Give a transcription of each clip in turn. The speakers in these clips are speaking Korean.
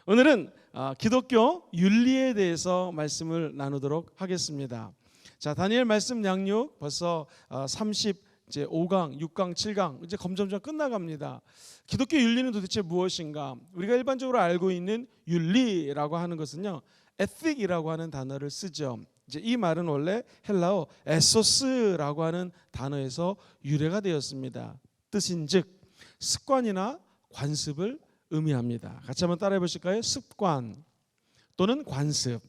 오늘은 기독교 윤리에 대해서 말씀을 나누도록 하겠습니다. 자, 다니엘 말씀 양육 벌써 35강, 6강, 7강 이제 점점점 끝나갑니다. 기독교 윤리는 도대체 무엇인가? 우리가 일반적으로 알고 있는 윤리라고 하는 것은요, 에틱이라고 하는 단어를 쓰죠. 이제 이 말은 원래 헬라어 에소스라고 하는 단어에서 유래가 되었습니다. 뜻인즉 습관이나 관습을 의미합니다. 같이 한번 따라해 보실까요? 습관 또는 관습.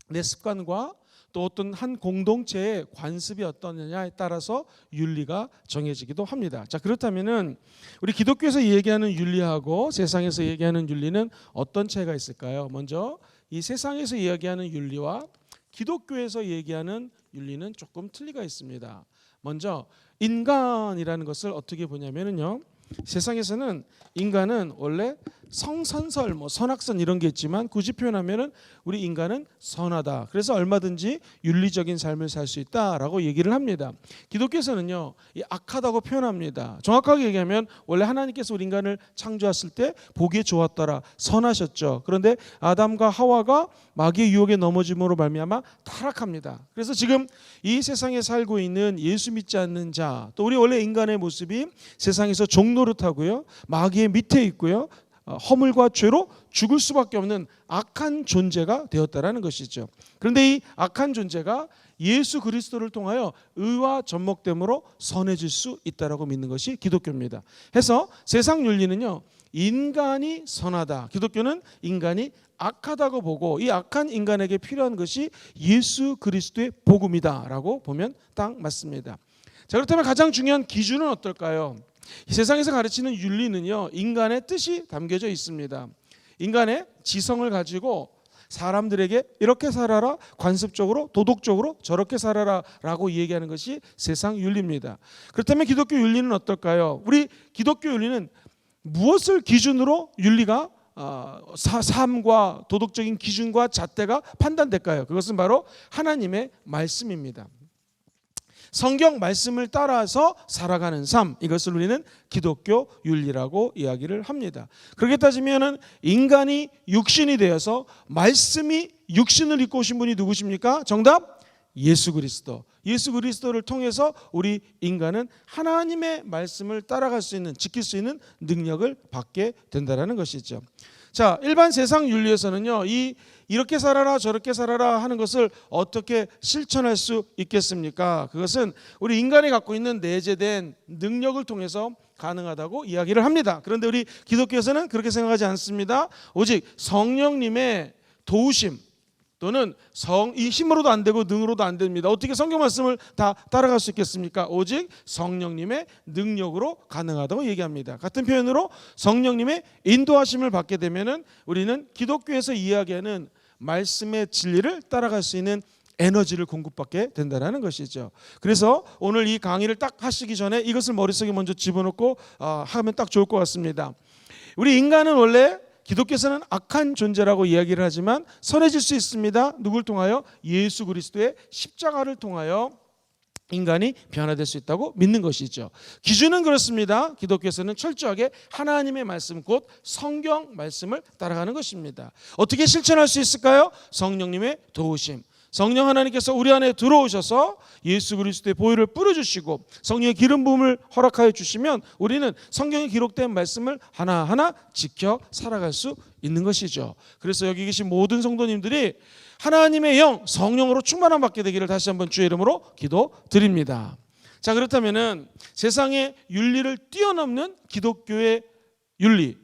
내 습관과 또 어떤 한 공동체의 관습이 어떠냐에 따라서 윤리가 정해지기도 합니다. 자, 그렇다면은 우리 기독교에서 얘기하는 윤리하고 세상에서 얘기하는 윤리는 어떤 차이가 있을까요? 먼저 이 세상에서 이야기하는 윤리와 기독교에서 얘기하는 윤리는 조금 틀리가 있습니다. 먼저 인간이라는 것을 어떻게 보냐면요, 세상에서는 인간은 원래 성선설, 선악선 이런 게 있지만 굳이 표현하면은 우리 인간은 선하다. 그래서 얼마든지 윤리적인 삶을 살 수 있다라고 얘기를 합니다. 기독교에서는요, 이 악하다고 표현합니다. 정확하게 얘기하면 원래 하나님께서 우리 인간을 창조하실 때 보기에 좋았더라, 선하셨죠. 그런데 아담과 하와가 마귀의 유혹에 넘어짐으로 말미암아 타락합니다. 그래서 지금 이 세상에 살고 있는 예수 믿지 않는 자, 또 우리 원래 인간의 모습이 세상에서 종노릇하고요, 마귀의 밑에 있고요, 허물과 죄로 죽을 수밖에 없는 악한 존재가 되었다라는 것이죠. 그런데 이 악한 존재가 예수 그리스도를 통하여 의와 접목됨으로 선해질 수 있다라고 믿는 것이 기독교입니다. 해서 세상 윤리는요, 인간이 선하다, 기독교는 인간이 악하다고 보고 이 악한 인간에게 필요한 것이 예수 그리스도의 복음이다라고 보면 딱 맞습니다. 자, 그렇다면 가장 중요한 기준은 어떨까요? 이 세상에서 가르치는 윤리는요, 인간의 뜻이 담겨져 있습니다. 인간의 지성을 가지고 사람들에게 이렇게 살아라, 관습적으로 도덕적으로 저렇게 살아라 라고 얘기하는 것이 세상 윤리입니다. 그렇다면 기독교 윤리는 어떨까요? 우리 기독교 윤리는 무엇을 기준으로 윤리가 삶과 도덕적인 기준과 잣대가 판단될까요? 그것은 바로 하나님의 말씀입니다. 성경 말씀을 따라서 살아가는 삶, 이것을 우리는 기독교 윤리라고 이야기를 합니다. 그렇게 따지면 인간이 육신이 되어서 말씀이 육신을 입고 오신 분이 누구십니까? 정답! 예수 그리스도. 예수 그리스도를 통해서 우리 인간은 하나님의 말씀을 따라갈 수 있는, 지킬 수 있는 능력을 받게 된다는 것이죠. 자, 일반 세상 윤리에서는요, 이렇게 살아라 저렇게 살아라 하는 것을 어떻게 실천할 수 있겠습니까? 그것은 우리 인간이 갖고 있는 내재된 능력을 통해서 가능하다고 이야기를 합니다. 그런데 우리 기독교에서는 그렇게 생각하지 않습니다. 오직 성령님의 도우심 또는 이 힘으로도 안 되고 능으로도 안 됩니다. 어떻게 성경 말씀을 다 따라갈 수 있겠습니까? 오직 성령님의 능력으로 가능하다고 얘기합니다. 같은 표현으로 성령님의 인도하심을 받게 되면은 우리는 기독교에서 이야기하는 말씀의 진리를 따라갈 수 있는 에너지를 공급받게 된다는 것이죠. 그래서 오늘 이 강의를 딱 하시기 전에 이것을 머릿속에 먼저 집어넣고 하면 딱 좋을 것 같습니다. 우리 인간은 원래 기독교에서는 악한 존재라고 이야기를 하지만 선해질 수 있습니다. 누굴 통하여? 예수 그리스도의 십자가를 통하여 인간이 변화될 수 있다고 믿는 것이죠. 기준은 그렇습니다. 기독교에서는 철저하게 하나님의 말씀, 곧 성경 말씀을 따라가는 것입니다. 어떻게 실천할 수 있을까요? 성령님의 도우심. 성령 하나님께서 우리 안에 들어오셔서 예수 그리스도의 보혈을 뿌려주시고 성령의 기름 부음을 허락하여 주시면 우리는 성경에 기록된 말씀을 하나하나 지켜 살아갈 수 있는 것이죠. 그래서 여기 계신 모든 성도님들이 하나님의 영, 성령으로 충만함 받게 되기를 다시 한번 주의 이름으로 기도드립니다. 자, 그렇다면은 세상의 윤리를 뛰어넘는 기독교의 윤리,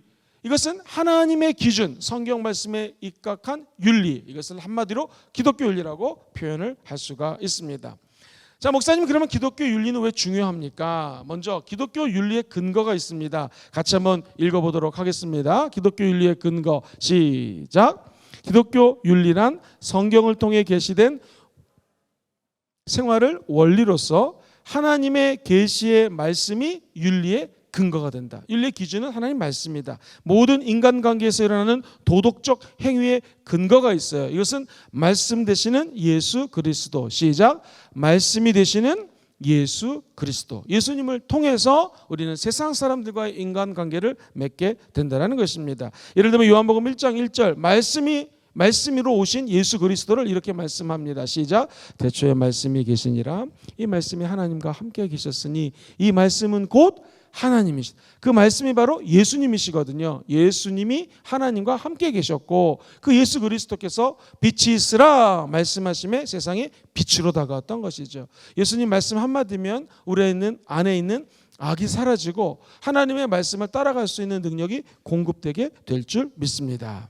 이것은 하나님의 기준, 성경 말씀에 입각한 윤리, 이것을 한마디로 기독교 윤리라고 표현을 할 수가 있습니다. 자, 목사님, 그러면 기독교 윤리는 왜 중요합니까? 먼저 기독교 윤리의 근거가 있습니다. 같이 한번 읽어보도록 하겠습니다. 기독교 윤리의 근거, 시작. 기독교 윤리란 성경을 통해 계시된 생활을 원리로서 하나님의 계시의 말씀이 윤리의 근거가 된다. 윤리의 기준은 하나님 말씀이다. 모든 인간관계에서 일어나는 도덕적 행위의 근거가 있어요. 이것은 말씀 되시는 예수 그리스도, 시작. 말씀이 되시는 예수 그리스도, 예수님을 통해서 우리는 세상 사람들과의 인간관계를 맺게 된다는 것입니다. 예를 들면 요한복음 1장 1절 말씀으로 오신 예수 그리스도를 이렇게 말씀합니다. 시작. 태초에 말씀이 계시니라. 이 말씀이 하나님과 함께 계셨으니 이 말씀은 곧 하나님이시. 그 말씀이 바로 예수님이시거든요. 예수님이 하나님과 함께 계셨고 그 예수 그리스도께서 빛이 있으라 말씀하심에 세상에 빛으로 다가왔던 것이죠. 예수님 말씀 한마디면 우리 안에 있는 악이 사라지고 하나님의 말씀을 따라갈 수 있는 능력이 공급되게 될 줄 믿습니다.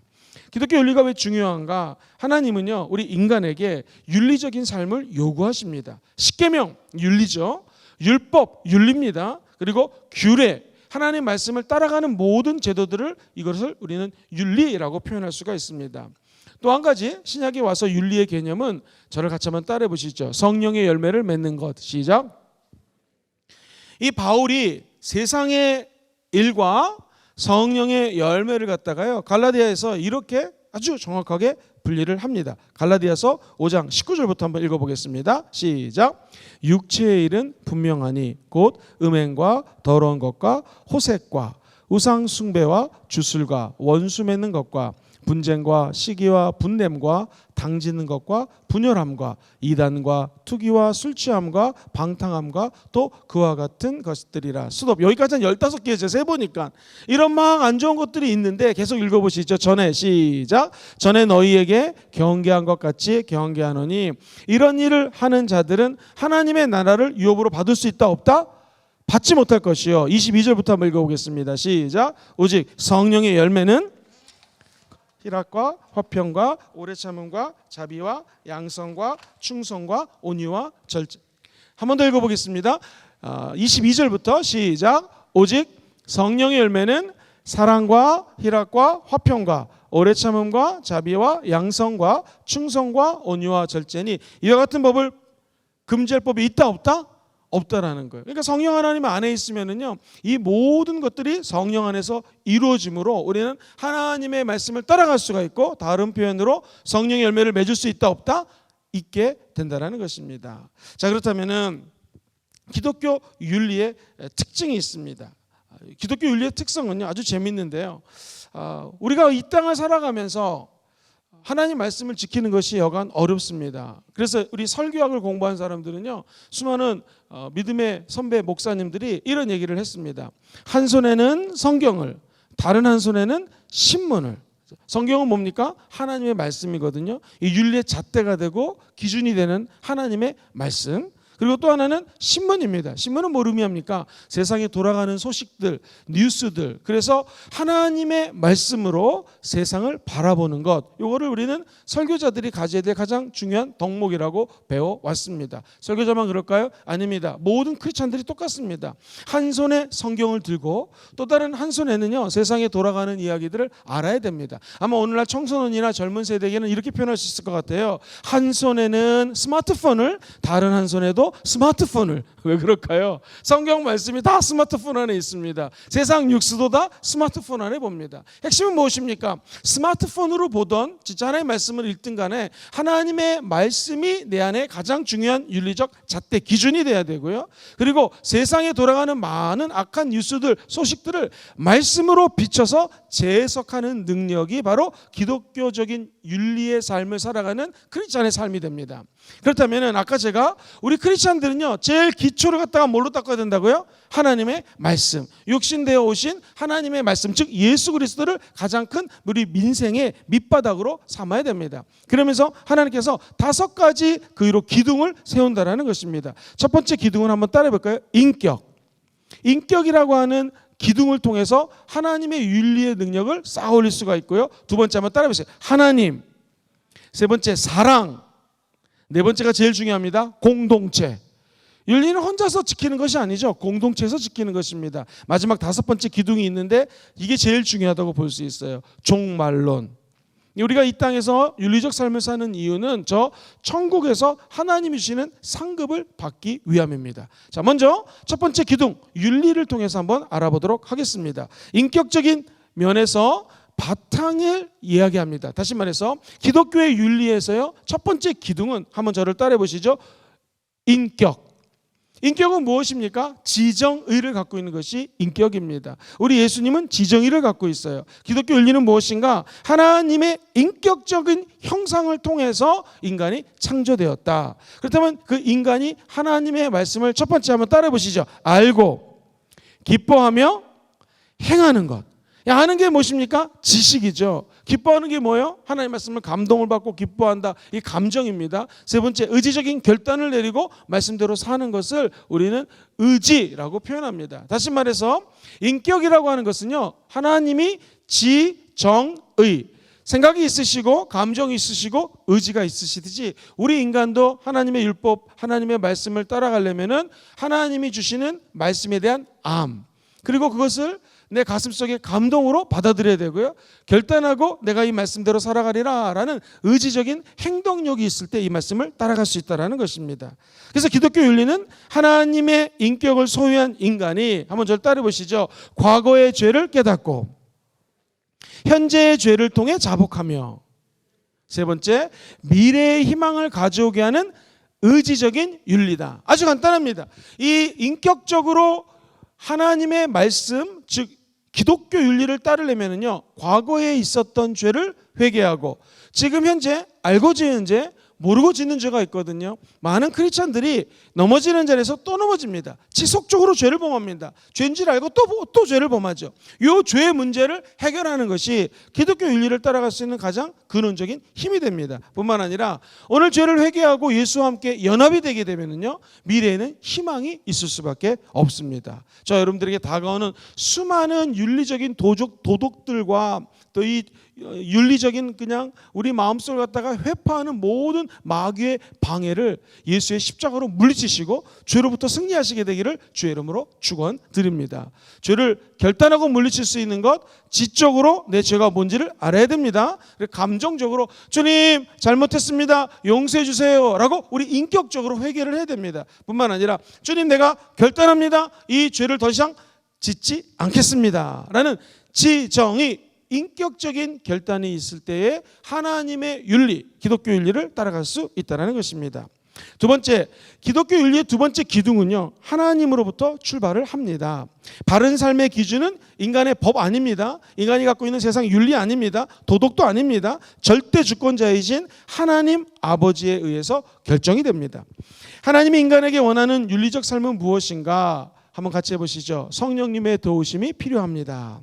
기독교 윤리가 왜 중요한가? 하나님은요 우리 인간에게 윤리적인 삶을 요구하십니다. 십계명 윤리죠. 율법 윤리입니다. 그리고 규례, 하나님의 말씀을 따라가는 모든 제도들을, 이것을 우리는 윤리라고 표현할 수가 있습니다. 또 한 가지 신약에 와서 윤리의 개념은, 저를 같이 한번 따라해 보시죠. 성령의 열매를 맺는 것. 시작. 이 바울이 세상의 일과 성령의 열매를 갖다가요 갈라디아에서 이렇게 아주 정확하게 분리를 합니다. 갈라디아서 5장 19절부터 한번 읽어보겠습니다. 시작. 육체의 일은 분명하니 곧 음행과 더러운 것과 호색과 우상 숭배와 주술과 원수 맺는 것과 분쟁과 시기와 분냄과 당지는 것과 분열함과 이단과 투기와 술취함과 방탕함과 또 그와 같은 것들이라. 수도 여기까지는 15개죠. 세보니까 이런 막 안 좋은 것들이 있는데 계속 읽어보시죠. 전에 시작. 전에 너희에게 경계한 것 같이 경계하노니 이런 일을 하는 자들은 하나님의 나라를 유업으로 받을 수 있다 없다? 받지 못할 것이요. 22절부터 한번 읽어보겠습니다. 시작. 오직 성령의 열매는 희락과 화평과 오래 참음과 자비와 양성과 충성과 온유와 절제. 한 번 더 읽어보겠습니다. 22절부터 시작. 오직 성령의 열매는 사랑과 희락과 화평과 오래 참음과 자비와 양성과 충성과 온유와 절제니 이와 같은 법을 금지할 법이 있다 없다? 없다라는 거예요. 그러니까 성령 하나님 안에 있으면은요, 이 모든 것들이 성령 안에서 이루어짐으로 우리는 하나님의 말씀을 따라갈 수가 있고, 다른 표현으로 성령의 열매를 맺을 수 있다 없다? 있게 된다라는 것입니다. 자, 그렇다면은 기독교 윤리의 특징이 있습니다. 기독교 윤리의 특성은요 아주 재밌는데요. 우리가 이 땅을 살아가면서 하나님 말씀을 지키는 것이 여간 어렵습니다. 그래서 우리 설교학을 공부한 사람들은요, 수많은 믿음의 선배 목사님들이 이런 얘기를 했습니다. 한 손에는 성경을, 다른 한 손에는 신문을. 성경은 뭡니까? 하나님의 말씀이거든요. 이 윤리의 잣대가 되고 기준이 되는 하나님의 말씀. 그리고 또 하나는 신문입니다. 신문은 뭘 의미합니까? 세상에 돌아가는 소식들, 뉴스들. 그래서 하나님의 말씀으로 세상을 바라보는 것, 이거를 우리는 설교자들이 가져야 될 가장 중요한 덕목이라고 배워왔습니다. 설교자만 그럴까요? 아닙니다. 모든 크리스찬들이 똑같습니다. 한 손에 성경을 들고 또 다른 한 손에는요 세상에 돌아가는 이야기들을 알아야 됩니다. 아마 오늘날 청소년이나 젊은 세대에게는 이렇게 표현할 수 있을 것 같아요. 한 손에는 스마트폰을, 다른 한 손에도 스마트폰을. 왜 그럴까요? 성경 말씀이 다 스마트폰 안에 있습니다. 세상 뉴스도 다 스마트폰 안에 봅니다. 핵심은 무엇입니까? 스마트폰으로 보던 진짜 하나님의 말씀을 읽든 간에 하나님의 말씀이 내 안에 가장 중요한 윤리적 잣대 기준이 돼야 되고요. 그리고 세상에 돌아가는 많은 악한 뉴스들, 소식들을 말씀으로 비춰서 재해석하는 능력이 바로 기독교적인 윤리의 삶을 살아가는 크리스찬의 삶이 됩니다. 그렇다면 아까 제가 우리 크리스찬들은요 제일 기초를 갖다가 뭘로 닦아야 된다고요? 하나님의 말씀, 육신되어 오신 하나님의 말씀, 즉 예수 그리스도를 가장 큰 우리 민생의 밑바닥으로 삼아야 됩니다. 그러면서 하나님께서 5가지 그 위로 기둥을 세운다라는 것입니다. 첫 번째 기둥은 한번 따라해 볼까요? 인격이라고 하는 기둥을 통해서 하나님의 윤리의 능력을 쌓아 올릴 수가 있고요. 두 번째 한번 따라해 보세요. 하나님. 세 번째 사랑. 네 번째가 제일 중요합니다. 공동체. 윤리는 혼자서 지키는 것이 아니죠. 공동체에서 지키는 것입니다. 마지막 5번째 기둥이 있는데 이게 제일 중요하다고 볼 수 있어요. 종말론. 우리가 이 땅에서 윤리적 삶을 사는 이유는 저 천국에서 하나님이 주시는 상급을 받기 위함입니다. 자, 먼저 첫 번째 기둥, 윤리를 통해서 한번 알아보도록 하겠습니다. 인격적인 면에서 바탕을 이야기합니다. 다시 말해서 기독교의 윤리에서요 첫 번째 기둥은, 한번 저를 따라해 보시죠. 인격. 인격은 무엇입니까? 지정의를 갖고 있는 것이 인격입니다. 우리 예수님은 지정의를 갖고 있어요. 기독교 윤리는 무엇인가? 하나님의 인격적인 형상을 통해서 인간이 창조되었다. 그렇다면 그 인간이 하나님의 말씀을 첫 번째 한번 따라 보시죠. 알고 기뻐하며 행하는 것. 하는 게 무엇입니까? 지식이죠. 기뻐하는 게 뭐예요? 하나님의 말씀을 감동을 받고 기뻐한다. 이 감정입니다. 세 번째, 의지적인 결단을 내리고 말씀대로 사는 것을 우리는 의지라고 표현합니다. 다시 말해서 인격이라고 하는 것은요, 하나님이 지정의, 생각이 있으시고 감정이 있으시고 의지가 있으시듯이 우리 인간도 하나님의 율법, 하나님의 말씀을 따라가려면은 하나님이 주시는 말씀에 대한 암, 그리고 그것을 내 가슴속에 감동으로 받아들여야 되고요. 결단하고 내가 이 말씀대로 살아가리라 라는 의지적인 행동력이 있을 때 이 말씀을 따라갈 수 있다는 것입니다. 그래서 기독교 윤리는 하나님의 인격을 소유한 인간이, 한번 저를 따라 보시죠. 과거의 죄를 깨닫고 현재의 죄를 통해 자복하며, 세 번째, 미래의 희망을 가져오게 하는 의지적인 윤리다. 아주 간단합니다. 이 인격적으로 하나님의 말씀, 즉 기독교 윤리를 따르려면요, 과거에 있었던 죄를 회개하고 지금 현재 알고 지은 죄, 모르고 짓는 죄가 있거든요. 많은 크리스찬들이 넘어지는 자리에서 또 넘어집니다. 지속적으로 죄를 범합니다. 죄인 줄 알고 또 죄를 범하죠. 이 죄의 문제를 해결하는 것이 기독교 윤리를 따라갈 수 있는 가장 근원적인 힘이 됩니다. 뿐만 아니라 오늘 죄를 회개하고 예수와 함께 연합이 되게 되면요, 미래에는 희망이 있을 수밖에 없습니다. 저 여러분들에게 다가오는 수많은 윤리적인 도덕들과 또 이 윤리적인 그냥 우리 마음속을 갖다가 회파하는 모든 마귀의 방해를 예수의 십자가로 물리치시고 죄로부터 승리하시게 되기를 주의 이름으로 축원드립니다. 죄를 결단하고 물리칠 수 있는 것, 지적으로 내 죄가 뭔지를 알아야 됩니다. 감정적으로 주님 잘못했습니다, 용서해 주세요 라고 우리 인격적으로 회개를 해야 됩니다. 뿐만 아니라 주님 내가 결단합니다, 이 죄를 더 이상 짓지 않겠습니다 라는 지정이, 인격적인 결단이 있을 때에 하나님의 윤리, 기독교 윤리를 따라갈 수 있다는 것입니다. 두 번째, 기독교 윤리의 두 번째 기둥은요, 하나님으로부터 출발을 합니다. 바른 삶의 기준은 인간의 법 아닙니다. 인간이 갖고 있는 세상 윤리 아닙니다. 도덕도 아닙니다. 절대 주권자이신 하나님 아버지에 의해서 결정이 됩니다. 하나님이 인간에게 원하는 윤리적 삶은 무엇인가? 한번 같이 해보시죠. 성령님의 도우심이 필요합니다.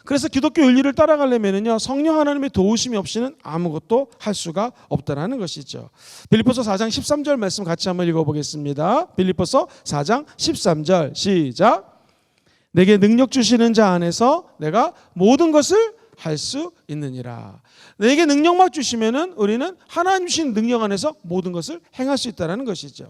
그래서 기독교 윤리를 따라가려면요, 성령 하나님의 도우심이 없이는 아무것도 할 수가 없다는 것이죠. 빌립보서 4장 13절 말씀 같이 한번 읽어보겠습니다. 빌립보서 4장 13절 시작. 내게 능력 주시는 자 안에서 내가 모든 것을 할 수 있느니라. 내게 능력만 주시면은 우리는 하나님 주신 능력 안에서 모든 것을 행할 수 있다는 것이죠.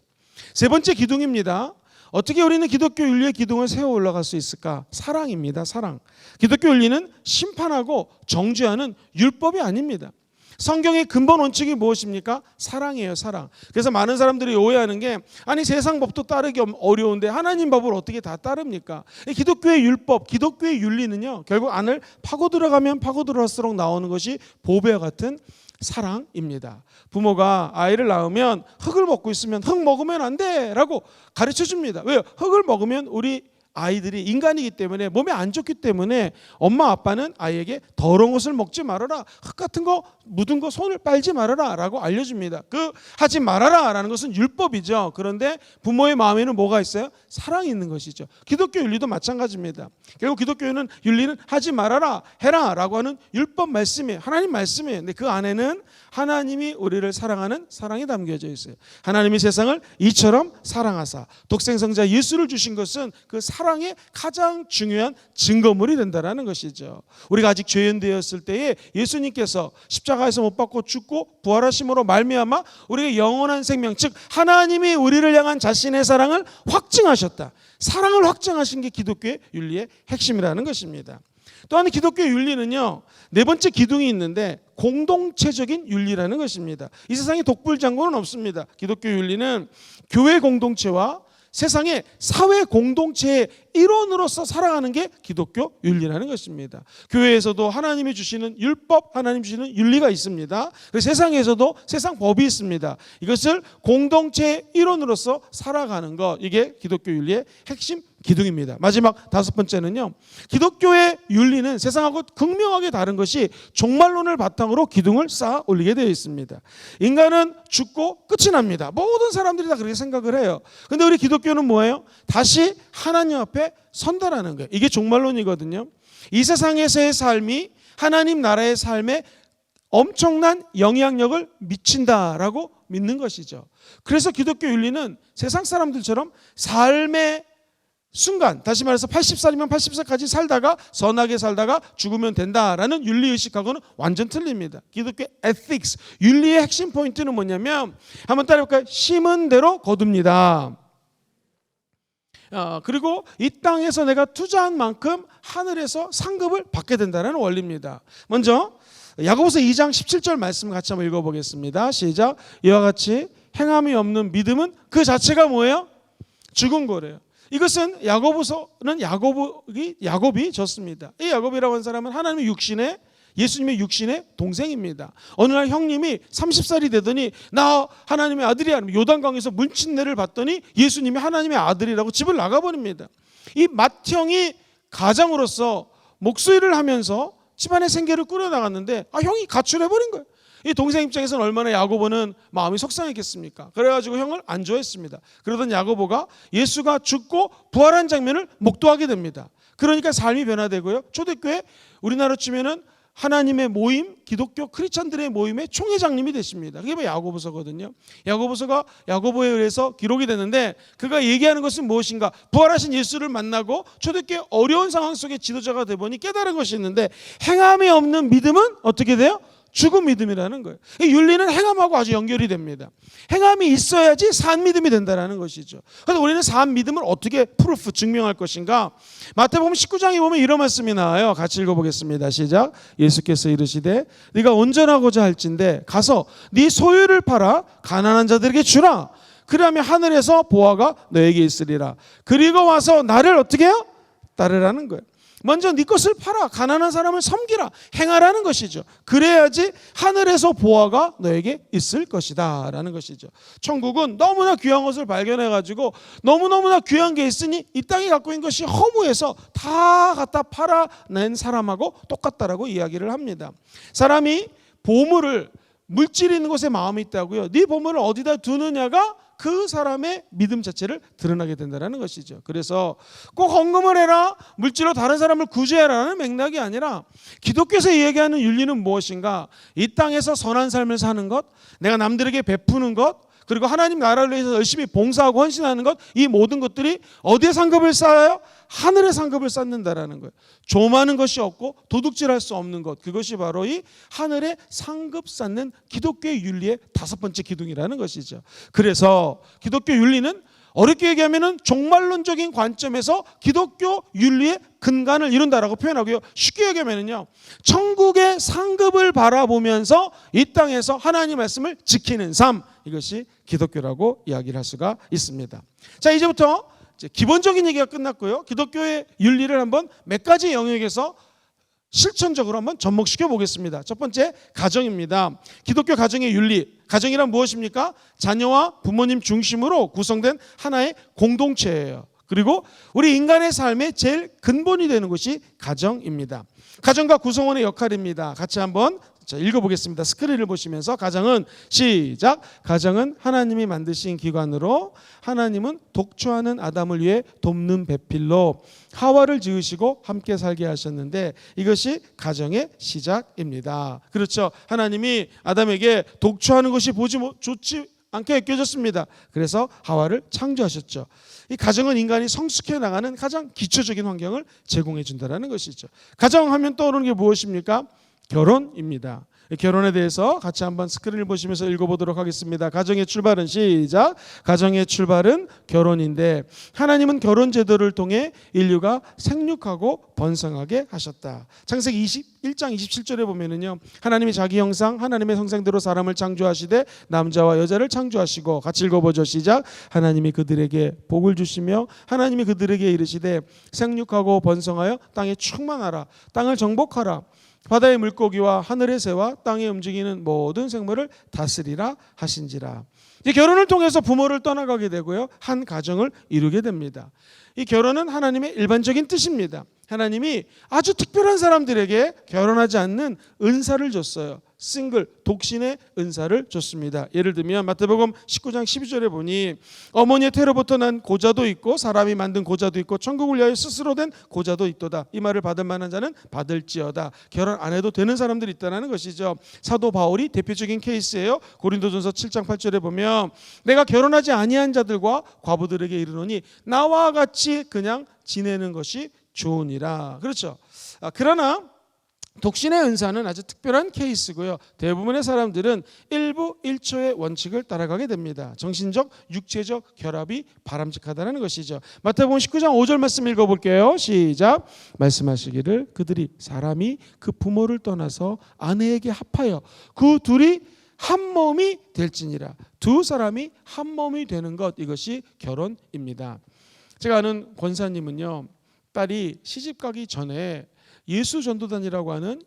세 번째 기둥입니다. 어떻게 우리는 기독교 윤리의 기둥을 세워 올라갈 수 있을까? 사랑입니다. 사랑. 기독교 윤리는 심판하고 정죄하는 율법이 아닙니다. 성경의 근본 원칙이 무엇입니까? 사랑이에요. 사랑. 그래서 많은 사람들이 오해하는 게, 아니 세상 법도 따르기 어려운데 하나님 법을 어떻게 다 따릅니까? 기독교의 율법, 기독교의 윤리는요, 결국 안을 파고 들어가면 파고 들어갈수록 나오는 것이 보배와 같은 사랑입니다. 부모가 아이를 낳으면 흙을 먹고 있으면 흙 먹으면 안 돼 라고 가르쳐 줍니다. 왜요? 흙을 먹으면 우리 아이들이 인간이기 때문에 몸에 안 좋기 때문에 엄마 아빠는 아이에게 더러운 것을 먹지 말아라, 흙 같은 거 묻은 거 손을 빨지 말아라 라고 알려줍니다. 그 하지 말아라 라는 것은 율법이죠. 그런데 부모의 마음에는 뭐가 있어요? 사랑이 있는 것이죠. 기독교 윤리도 마찬가지입니다. 결국 기독교는 윤리는 하지 말아라, 해라 라고 하는 율법 말씀이에요. 하나님 말씀이에요. 근데 그 안에는 하나님이 우리를 사랑하는 사랑이 담겨져 있어요. 하나님이 세상을 이처럼 사랑하사 독생성자 예수를 주신 것은 그 사랑의 가장 중요한 증거물이 된다는 것이죠. 우리가 아직 죄인 되었을 때에 예수님께서 십자가에서 못 박고 죽고 부활하심으로 말미암아 우리의 영원한 생명, 즉 하나님이 우리를 향한 자신의 사랑을 확증하셨다. 사랑을 확증하신 게 기독교의 윤리의 핵심이라는 것입니다. 또한 기독교 윤리는요, 네 번째 기둥이 있는데 공동체적인 윤리라는 것입니다. 이 세상에 독불장군은 없습니다. 기독교 윤리는 교회 공동체와 세상의 사회 공동체의 일원으로서 살아가는 게 기독교 윤리라는 것입니다. 교회에서도 하나님이 주시는 율법, 하나님 주시는 윤리가 있습니다. 그래서 세상에서도 세상 법이 있습니다. 이것을 공동체의 일원으로서 살아가는 것, 이게 기독교 윤리의 핵심 기둥입니다. 마지막 다섯 번째는요, 기독교의 윤리는 세상하고 극명하게 다른 것이 종말론을 바탕으로 기둥을 쌓아 올리게 되어 있습니다. 인간은 죽고 끝이 납니다. 모든 사람들이 다 그렇게 생각을 해요. 근데 우리 기독교는 뭐예요? 다시 하나님 앞에 선다라는 거예요. 이게 종말론이거든요. 이 세상에서의 삶이 하나님 나라의 삶에 엄청난 영향력을 미친다라고 믿는 것이죠. 그래서 기독교 윤리는 세상 사람들처럼 삶의 순간, 다시 말해서 80살이면 80살까지 살다가 선하게 살다가 죽으면 된다라는 윤리의식하고는 완전 틀립니다. 기독교 ethics, 윤리의 핵심 포인트는 뭐냐면, 한번 따라해볼까요? 심은 대로 거둡니다. 그리고 이 땅에서 내가 투자한 만큼 하늘에서 상급을 받게 된다는 원리입니다. 먼저 야고보서 2장 17절 말씀 같이 한번 읽어보겠습니다. 시작. 이와 같이 행함이 없는 믿음은 그 자체가 뭐예요? 죽은 거래요. 이것은 야고보서는 야곱이 졌습니다. 이 야곱이라고 하는 사람은 하나님의 육신의, 예수님의 육신의 동생입니다. 어느 날 형님이 30살이 되더니 나 하나님의 아들이야, 요단강에서 문친례를 받더니 예수님이 하나님의 아들이라고 집을 나가버립니다. 이 맏형이 가장으로서 목소리를 하면서 집안의 생계를 꾸려나갔는데 형이 가출해버린 거예요. 이 동생 입장에서는 얼마나 야고보는 마음이 속상했겠습니까? 그래가지고 형을 안 좋아했습니다. 그러던 야고보가 예수가 죽고 부활한 장면을 목도하게 됩니다. 그러니까 삶이 변화되고요. 초대교회, 우리나라로 치면은 하나님의 모임, 기독교 크리스찬들의 모임의 총회장님이 되십니다. 그게 바로 야고보서거든요. 야고보서가 야고보에 의해서 기록이 되는데, 그가 얘기하는 것은 무엇인가? 부활하신 예수를 만나고 초대교회 어려운 상황 속에 지도자가 되보니 깨달은 것이 있는데, 행함이 없는 믿음은 어떻게 돼요? 죽은 믿음이라는 거예요. 이 윤리는 행함하고 아주 연결이 됩니다. 행함이 있어야지 산 믿음이 된다는 것이죠. 그래서 우리는 산 믿음을 어떻게 프루프, 증명할 것인가? 마태복음 19장에 보면 이런 말씀이 나와요. 같이 읽어보겠습니다. 시작. 예수께서 이르시되 네가 온전하고자 할진대 가서 네 소유를 팔아 가난한 자들에게 주라. 그러면 하늘에서 보화가 너에게 있으리라. 그리고 와서 나를 어떻게 해요? 따르라는 거예요. 먼저 네 것을 팔아 가난한 사람을 섬기라, 행하라는 것이죠. 그래야지 하늘에서 보화가 너에게 있을 것이다 라는 것이죠. 천국은 너무나 귀한 것을 발견해가지고 너무너무나 귀한 게 있으니 이 땅에 갖고 있는 것이 허무해서 다 갖다 팔아낸 사람하고 똑같다라고 이야기를 합니다. 사람이 보물을, 물질이 있는 곳에 마음이 있다고요. 네 보물을 어디다 두느냐가 그 사람의 믿음 자체를 드러나게 된다는 것이죠. 그래서 꼭 헌금을 해라, 물질로 다른 사람을 구제해라는 맥락이 아니라 기독교에서 이야기하는 윤리는 무엇인가? 이 땅에서 선한 삶을 사는 것, 내가 남들에게 베푸는 것, 그리고 하나님 나라를 위해서 열심히 봉사하고 헌신하는 것, 이 모든 것들이 어디에 상급을 쌓아요? 하늘의 상급을 쌓는다라는 거예요. 조마는 것이 없고 도둑질할 수 없는 것, 그것이 바로 이 하늘의 상급 쌓는 기독교의 윤리의 다섯 번째 기둥이라는 것이죠. 그래서 기독교 윤리는 어렵게 얘기하면 종말론적인 관점에서 기독교 윤리의 근간을 이룬다라고 표현하고요. 쉽게 얘기하면요, 천국의 상급을 바라보면서 이 땅에서 하나님 말씀을 지키는 삶, 이것이 기독교라고 이야기를 할 수가 있습니다. 자, 이제부터 기본적인 얘기가 끝났고요. 기독교의 윤리를 한번 몇 가지 영역에서 실천적으로 한번 접목시켜 보겠습니다. 첫 번째, 가정입니다. 기독교 가정의 윤리. 가정이란 무엇입니까? 자녀와 부모님 중심으로 구성된 하나의 공동체예요. 그리고 우리 인간의 삶의 제일 근본이 되는 것이 가정입니다. 가정과 구성원의 역할입니다. 같이 한번 읽어보겠습니다. 스크린을 보시면서 가정은, 시작. 가정은 하나님이 만드신 기관으로 하나님은 독초하는 아담을 위해 돕는 배필로 하와를 지으시고 함께 살게 하셨는데 이것이 가정의 시작입니다. 그렇죠. 하나님이 아담에게 독초하는 것이 좋지 않게 여겨졌습니다. 그래서 하와를 창조하셨죠. 이 가정은 인간이 성숙해 나가는 가장 기초적인 환경을 제공해 준다는 것이죠. 가정하면 떠오르는 게 무엇입니까? 결혼입니다. 결혼에 대해서 같이 한번 스크린을 보시면서 읽어보도록 하겠습니다. 가정의 출발은 시작. 가정의 출발은 결혼인데 하나님은 결혼 제도를 통해 인류가 생육하고 번성하게 하셨다. 창세기 21장 27절에 보면은요, 하나님이 자기 형상 하나님의 형상대로 사람을 창조하시되 남자와 여자를 창조하시고, 같이 읽어보죠. 시작. 하나님이 그들에게 복을 주시며 하나님이 그들에게 이르시되 생육하고 번성하여 땅에 충만하라, 땅을 정복하라, 바다의 물고기와 하늘의 새와 땅에 움직이는 모든 생물을 다스리라 하신지라. 이 결혼을 통해서 부모를 떠나가게 되고요, 한 가정을 이루게 됩니다. 이 결혼은 하나님의 일반적인 뜻입니다. 하나님이 아주 특별한 사람들에게 결혼하지 않는 은사를 줬어요. 싱글, 독신의 은사를 줬습니다. 예를 들면 마태복음 19장 12절에 보니 어머니의 태로부터 난 고자도 있고 사람이 만든 고자도 있고 천국을 위하여 스스로 된 고자도 있도다. 이 말을 받을 만한 자는 받을지어다. 결혼 안 해도 되는 사람들이 있다는 것이죠. 사도 바울이 대표적인 케이스예요. 고린도전서 7장 8절에 보면 내가 결혼하지 아니한 자들과 과부들에게 이르노니 나와 같이 그냥 지내는 것이 좋으니라. 그렇죠. 그러나 독신의 은사는 아주 특별한 케이스고요. 대부분의 사람들은 일부 1초의 원칙을 따라가게 됩니다. 정신적, 육체적 결합이 바람직하다는 것이죠. 마태복음 19장 5절 말씀 읽어볼게요. 시작. 말씀하시기를 그들이 사람이 그 부모를 떠나서 아내에게 합하여 그 둘이 한 몸이 될지니라. 두 사람이 한 몸이 되는 것, 이것이 결혼입니다. 제가 아는 권사님은요, 딸이 시집 가기 전에 예수전도단이라고 하는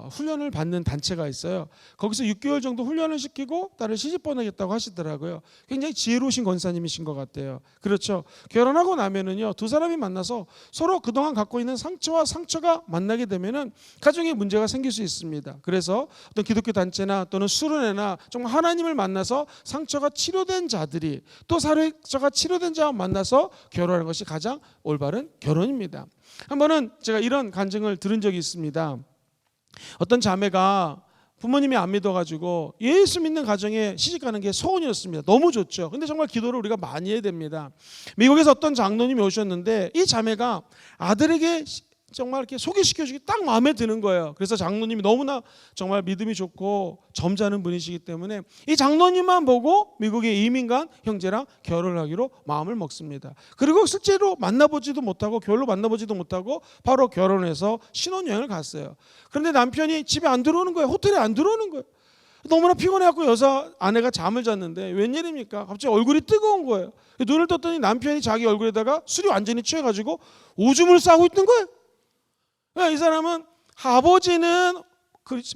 훈련을 받는 단체가 있어요. 거기서 6개월 정도 훈련을 시키고 딸을 시집 보내겠다고 하시더라고요. 굉장히 지혜로우신 권사님이신 것 같아요. 그렇죠. 결혼하고 나면은요, 두 사람이 만나서 서로 그동안 갖고 있는 상처와 상처가 만나게 되면은 가정에 문제가 생길 수 있습니다. 그래서 어떤 기독교 단체나 또는 수련회나 정말 하나님을 만나서 상처가 치료된 자들이 또 상처가 치료된 자와 만나서 결혼하는 것이 가장 올바른 결혼입니다. 한 번은 제가 이런 간증을 들은 적이 있습니다. 어떤 자매가 부모님이 안 믿어가지고 예수 믿는 가정에 시집가는 게 소원이었습니다. 너무 좋죠. 근데 정말 기도를 우리가 많이 해야 됩니다. 미국에서 어떤 장로님이 오셨는데 이 자매가 아들에게 정말 이렇게 소개시켜주기 딱 마음에 드는 거예요. 그래서 장로님이 너무나 정말 믿음이 좋고 점잖은 분이시기 때문에 이 장로님만 보고 미국의 이민 간 형제랑 결혼을 하기로 마음을 먹습니다. 그리고 실제로 만나보지도 못하고 결로 만나보지도 못하고 바로 결혼해서 신혼여행을 갔어요. 그런데 남편이 집에 안 들어오는 거예요. 호텔에 안 들어오는 거예요. 너무나 피곤해갖고 아내가 잠을 잤는데 웬일입니까? 갑자기 얼굴이 뜨거운 거예요. 눈을 떴더니 남편이 자기 얼굴에다가 술이 완전히 취해가지고 오줌을 싸고 있는 거예요. 이 사람은 아버지는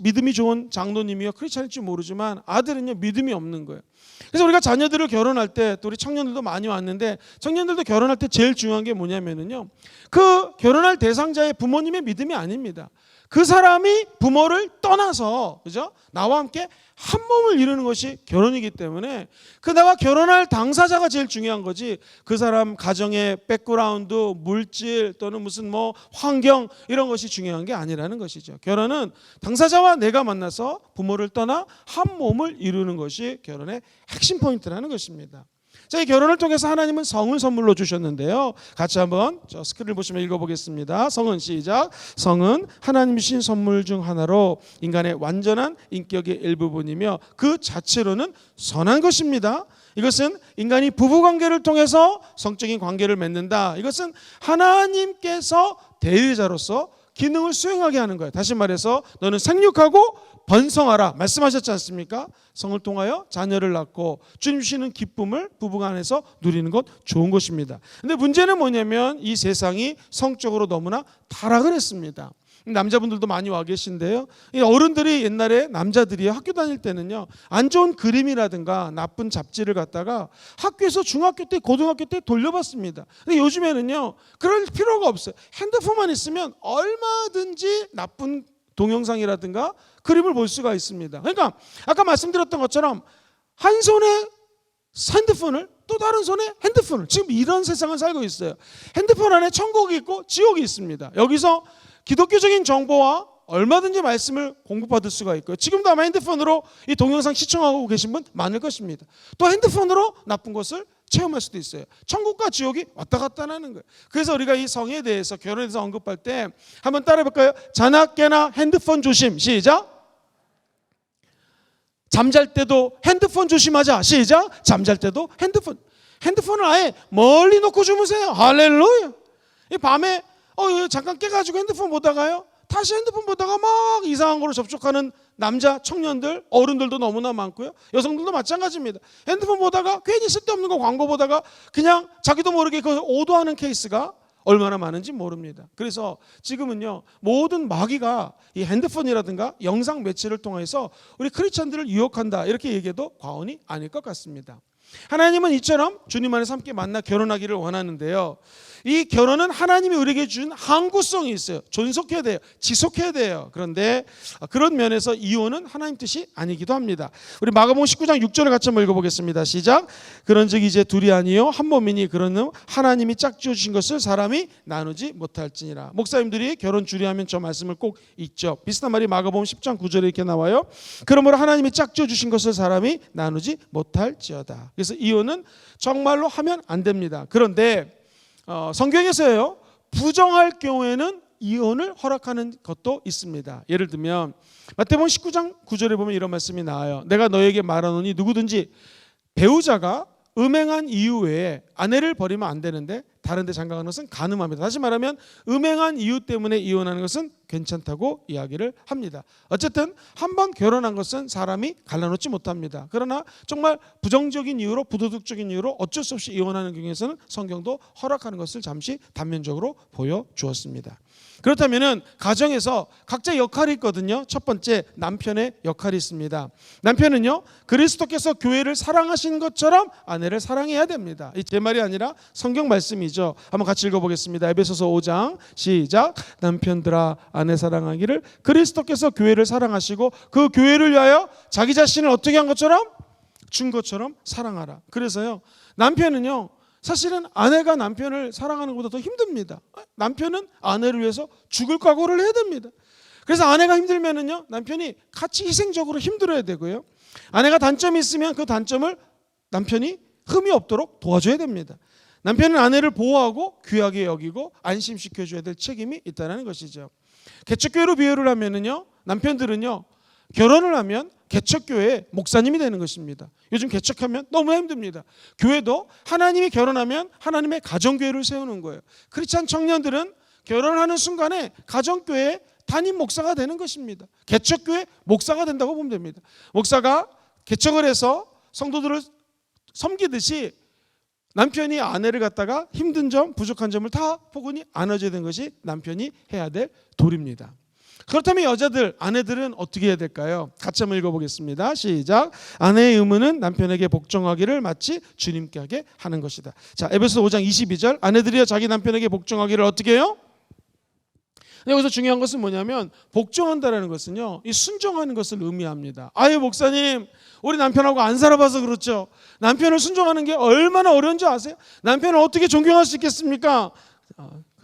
믿음이 좋은 장로님이요 크리스찬일지 모르지만 아들은요 믿음이 없는 거예요. 그래서 우리가 자녀들을 결혼할 때, 또 우리 청년들도 많이 왔는데 청년들도 결혼할 때 제일 중요한 게 뭐냐면은요, 그 결혼할 대상자의 부모님의 믿음이 아닙니다. 그 사람이 부모를 떠나서, 그죠? 나와 함께 한 몸을 이루는 것이 결혼이기 때문에 그 나와 결혼할 당사자가 제일 중요한 거지, 그 사람 가정의 백그라운드, 물질 또는 무슨 환경 이런 것이 중요한 게 아니라는 것이죠. 결혼은 당사자와 내가 만나서 부모를 떠나 한 몸을 이루는 것이 결혼의 핵심 포인트라는 것입니다. 자, 이 결혼을 통해서 하나님은 성을 선물로 주셨는데요. 같이 한번 스크린을 보시면 읽어보겠습니다. 성은 시작. 성은 하나님 주신 선물 중 하나로 인간의 완전한 인격의 일부분이며 그 자체로는 선한 것입니다. 이것은 인간이 부부관계를 통해서 성적인 관계를 맺는다. 이것은 하나님께서 대리자로서 기능을 수행하게 하는 거예요. 다시 말해서 너는 생육하고 번성하라 말씀하셨지 않습니까? 성을 통하여 자녀를 낳고 주님 주시는 기쁨을 부부간에서 누리는 것 좋은 것입니다. 근데 문제는 뭐냐면 이 세상이 성적으로 너무나 타락을 했습니다. 남자분들도 많이 와 계신데요, 이 어른들이 옛날에 남자들이 학교 다닐 때는요, 안 좋은 그림이라든가 나쁜 잡지를 갖다가 학교에서 중학교 때 고등학교 때 돌려봤습니다. 근데 요즘에는요 그럴 필요가 없어요. 핸드폰만 있으면 얼마든지 나쁜 동영상이라든가 그림을 볼 수가 있습니다. 그러니까 아까 말씀드렸던 것처럼 한 손에 핸드폰을, 또 다른 손에 핸드폰을, 지금 이런 세상을 살고 있어요. 핸드폰 안에 천국이 있고 지옥이 있습니다. 여기서 기독교적인 정보와 얼마든지 말씀을 공부받을 수가 있고요. 지금도 아마 핸드폰으로 이 동영상 시청하고 계신 분 많을 것입니다. 또 핸드폰으로 나쁜 것을 체험할 수도 있어요. 천국과 지옥이 왔다 갔다 하는 거예요. 그래서 우리가 이 성에 대해서, 결혼에 대해서 언급할 때 한번 따라해 볼까요? 자나 깨나 핸드폰 조심. 시작. 잠잘 때도 핸드폰 조심하자. 시작. 잠잘 때도 핸드폰을 아예 멀리 놓고 주무세요. 할렐루야. 이 밤에 잠깐 깨가지고 핸드폰 보다가요, 다시 핸드폰 보다가 막 이상한 거로 접촉하는 남자 청년들, 어른들도 너무나 많고요, 여성들도 마찬가지입니다. 핸드폰 보다가 괜히 쓸데없는 거 광고 보다가 그냥 자기도 모르게 그걸 오도하는 케이스가 얼마나 많은지 모릅니다. 그래서 지금은요, 모든 마귀가 이 핸드폰이라든가 영상 매체를 통해서 우리 크리스천들을 유혹한다, 이렇게 얘기해도 과언이 아닐 것 같습니다. 하나님은 이처럼 주님 안에서 함께 만나 결혼하기를 원하는데요, 이 결혼은 하나님이 우리에게 준 항구성이 있어요. 존속해야 돼요. 지속해야 돼요. 그런데 그런 면에서 이혼은 하나님 뜻이 아니기도 합니다. 우리 마가복음 19장 6절을 같이 한번 읽어보겠습니다. 시작. 그런즉 이제 둘이 아니요 한 몸이니 그러는 하나님이 짝지어 주신 것을 사람이 나누지 못할지니라. 목사님들이 결혼 주례하면 저 말씀을 꼭 읽죠. 비슷한 말이 마가복음 10장 9절에 이렇게 나와요. 그러므로 하나님이 짝지어 주신 것을 사람이 나누지 못할지어다. 그래서 이혼은 정말로 하면 안 됩니다. 그런데 성경에서요, 부정할 경우에는 이혼을 허락하는 것도 있습니다. 예를 들면 마태복음 19장 9절에 보면 이런 말씀이 나와요. 내가 너에게 말하노니 누구든지 배우자가 음행한 이유 외에 아내를 버리면 안 되는데 다른 데 장가가는 것은 간음합니다. 다시 말하면 음행한 이유 때문에 이혼하는 것은 괜찮다고 이야기를 합니다. 어쨌든 한번 결혼한 것은 사람이 갈라놓지 못합니다. 그러나 정말 부정적인 이유로, 부도덕적인 이유로 어쩔 수 없이 이혼하는 경우에서는 성경도 허락하는 것을 잠시 단면적으로 보여주었습니다. 그렇다면 가정에서 각자 역할이 있거든요. 첫 번째, 남편의 역할이 있습니다. 남편은요, 그리스도께서 교회를 사랑하신 것처럼 아내를 사랑해야 됩니다. 이 제 말이 아니라 성경 말씀이죠. 한번 같이 읽어보겠습니다. 에베소서 5장 시작. 남편들아 아내 사랑하기를 그리스도께서 교회를 사랑하시고 그 교회를 위하여 자기 자신을 어떻게 한 것처럼? 준 것처럼 사랑하라. 그래서요, 남편은요, 사실은 아내가 남편을 사랑하는 것보다 더 힘듭니다. 남편은 아내를 위해서 죽을 각오를 해야 됩니다. 그래서 아내가 힘들면은요, 남편이 같이 희생적으로 힘들어야 되고요, 아내가 단점이 있으면 그 단점을 남편이 흠이 없도록 도와줘야 됩니다. 남편은 아내를 보호하고 귀하게 여기고 안심시켜줘야 될 책임이 있다는 것이죠. 개척교회로 비유를 하면은요, 남편들은요, 결혼을 하면 개척교회의 목사님이 되는 것입니다. 요즘 개척하면 너무 힘듭니다. 교회도 하나님이 결혼하면 하나님의 가정교회를 세우는 거예요. 크리스찬 청년들은 결혼하는 순간에 가정교회 담임 목사가 되는 것입니다. 개척교회 목사가 된다고 보면 됩니다. 목사가 개척을 해서 성도들을 섬기듯이 남편이 아내를 갖다가 힘든 점, 부족한 점을 다 포근히 안아줘야 되는 것이 남편이 해야 될 도리입니다. 그렇다면 여자들, 아내들은 어떻게 해야 될까요? 같이 한번 읽어보겠습니다. 시작. 아내의 의무는 남편에게 복종하기를 마치 주님께 하게 하는 것이다. 자, 에베소서 5장 22절. 아내들이여 자기 남편에게 복종하기를 어떻게 해요? 여기서 중요한 것은 뭐냐면, 복종한다라는 것은요, 이 순종하는 것을 의미합니다. 아유, 목사님, 우리 남편하고 안 살아봐서 그렇죠. 남편을 순종하는 게 얼마나 어려운지 아세요? 남편을 어떻게 존경할 수 있겠습니까?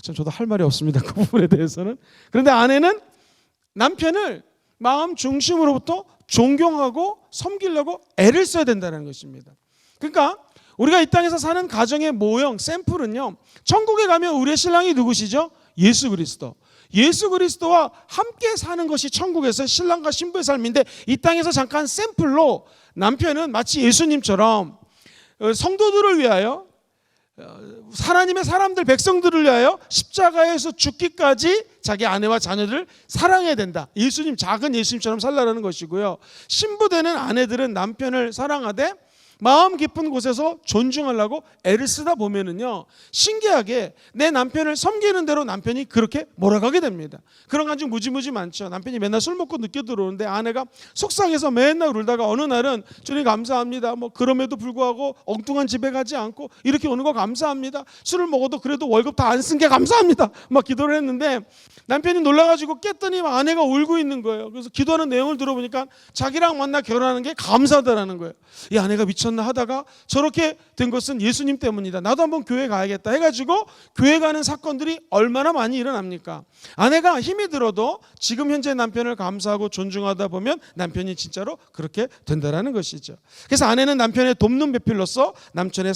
참 저도 할 말이 없습니다, 그 부분에 대해서는. 그런데 아내는 남편을 마음 중심으로부터 존경하고 섬기려고 애를 써야 된다는 것입니다. 그러니까 우리가 이 땅에서 사는 가정의 모형, 샘플은요, 천국에 가면 우리의 신랑이 누구시죠? 예수 그리스도. 예수 그리스도와 함께 사는 것이 천국에서 신랑과 신부의 삶인데, 이 땅에서 잠깐 샘플로 남편은 마치 예수님처럼 성도들을 위하여, 하나님의 사람들, 백성들을 위하여 십자가에서 죽기까지 자기 아내와 자녀들을 사랑해야 된다. 예수님, 작은 예수님처럼 살라는 것이고요. 신부되는 아내들은 남편을 사랑하되 마음 깊은 곳에서 존중하려고 애를 쓰다 보면은요, 신기하게 내 남편을 섬기는 대로 남편이 그렇게 몰아가게 됩니다. 그런 가정 무지무지 많죠. 남편이 맨날 술 먹고 늦게 들어오는데 아내가 속상해서 맨날 울다가 어느 날은 주님 감사합니다, 뭐 그럼에도 불구하고 엉뚱한 집에 가지 않고 이렇게 오는 거 감사합니다, 술을 먹어도 그래도 월급 다 안 쓴 게 감사합니다, 막 기도를 했는데 남편이 놀라가지고 깼더니 막 아내가 울고 있는 거예요. 그래서 기도하는 내용을 들어보니까 자기랑 만나 결혼하는 게 감사하다라는 거예요. 이 아내가 미쳤나 하다가 저렇게 된 것은 예수님 때문이다, 나도 한번 교회 가야겠다 해가지고 교회 가는 사건들이 얼마나 많이 일어납니까? 아내가 힘이 들어도 지금 현재 남편을 감사하고 존중하다 보면 남편이 진짜로 그렇게 된다라는 것이죠. 그래서 아내는 남편의 돕는 배필로서 남편의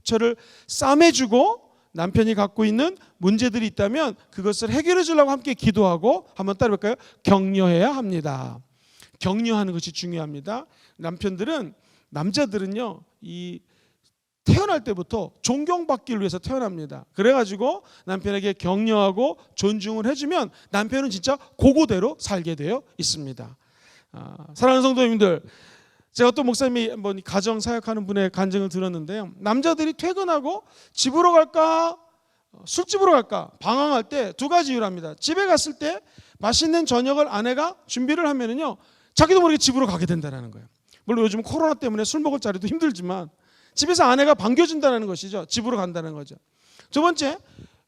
상처를 싸매주고 남편이 갖고 있는 문제들이 있다면 그것을 해결해 주려고 함께 기도하고, 한번 따라볼까요? 격려해야 합니다. 격려하는 것이 중요합니다. 남자들은요, 이 태어날 때부터 존경받기를 위해서 태어납니다. 그래가지고 남편에게 격려하고 존중을 해주면 남편은 진짜 그거대로 살게 되어 있습니다. 사랑하는 성도님들, 제가 또 목사님이 한번 가정 사역하는 분의 간증을 들었는데요, 남자들이 퇴근하고 집으로 갈까 술집으로 갈까 방황할 때 두 가지 이유랍니다. 집에 갔을 때 맛있는 저녁을 아내가 준비를 하면은요, 자기도 모르게 집으로 가게 된다는 거예요. 물론 요즘 코로나 때문에 술 먹을 자리도 힘들지만 집에서 아내가 반겨준다는 것이죠. 집으로 간다는 거죠. 두 번째,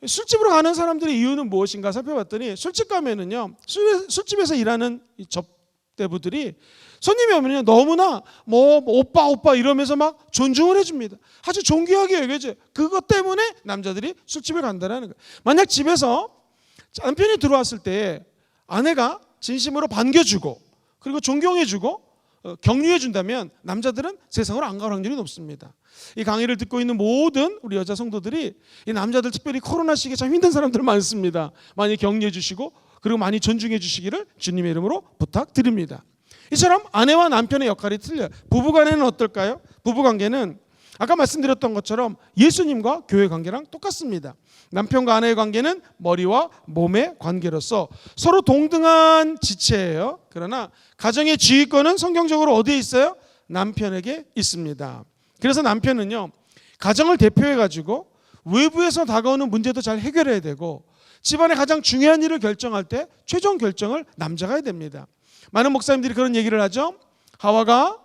술집으로 가는 사람들의 이유는 무엇인가 살펴봤더니, 술집 가면은요, 술집에서 일하는 이 접대부들이 손님이 오면요, 너무나 오빠 이러면서 막 존중을 해줍니다. 아주 존귀하게 여겨져요. 그것 때문에 남자들이 술집을 간다는 거예요. 만약 집에서 남편이 들어왔을 때 아내가 진심으로 반겨주고 그리고 존경해주고 격려해준다면 남자들은 세상으로 안 갈 확률이 높습니다. 이 강의를 듣고 있는 모든 우리 여자 성도들이, 이 남자들 특별히 코로나 시기에 참 힘든 사람들 많습니다. 많이 격려해 주시고 그리고 많이 존중해 주시기를 주님의 이름으로 부탁드립니다. 이처럼 아내와 남편의 역할이 틀려요. 부부간에는 어떨까요? 부부관계는 아까 말씀드렸던 것처럼 예수님과 교회 관계랑 똑같습니다. 남편과 아내의 관계는 머리와 몸의 관계로서 서로 동등한 지체예요. 그러나 가정의 지휘권은 성경적으로 어디에 있어요? 남편에게 있습니다. 그래서 남편은요, 가정을 대표해가지고 외부에서 다가오는 문제도 잘 해결해야 되고, 집안의 가장 중요한 일을 결정할 때 최종 결정을 남자가 해야 됩니다. 많은 목사님들이 그런 얘기를 하죠. 하와가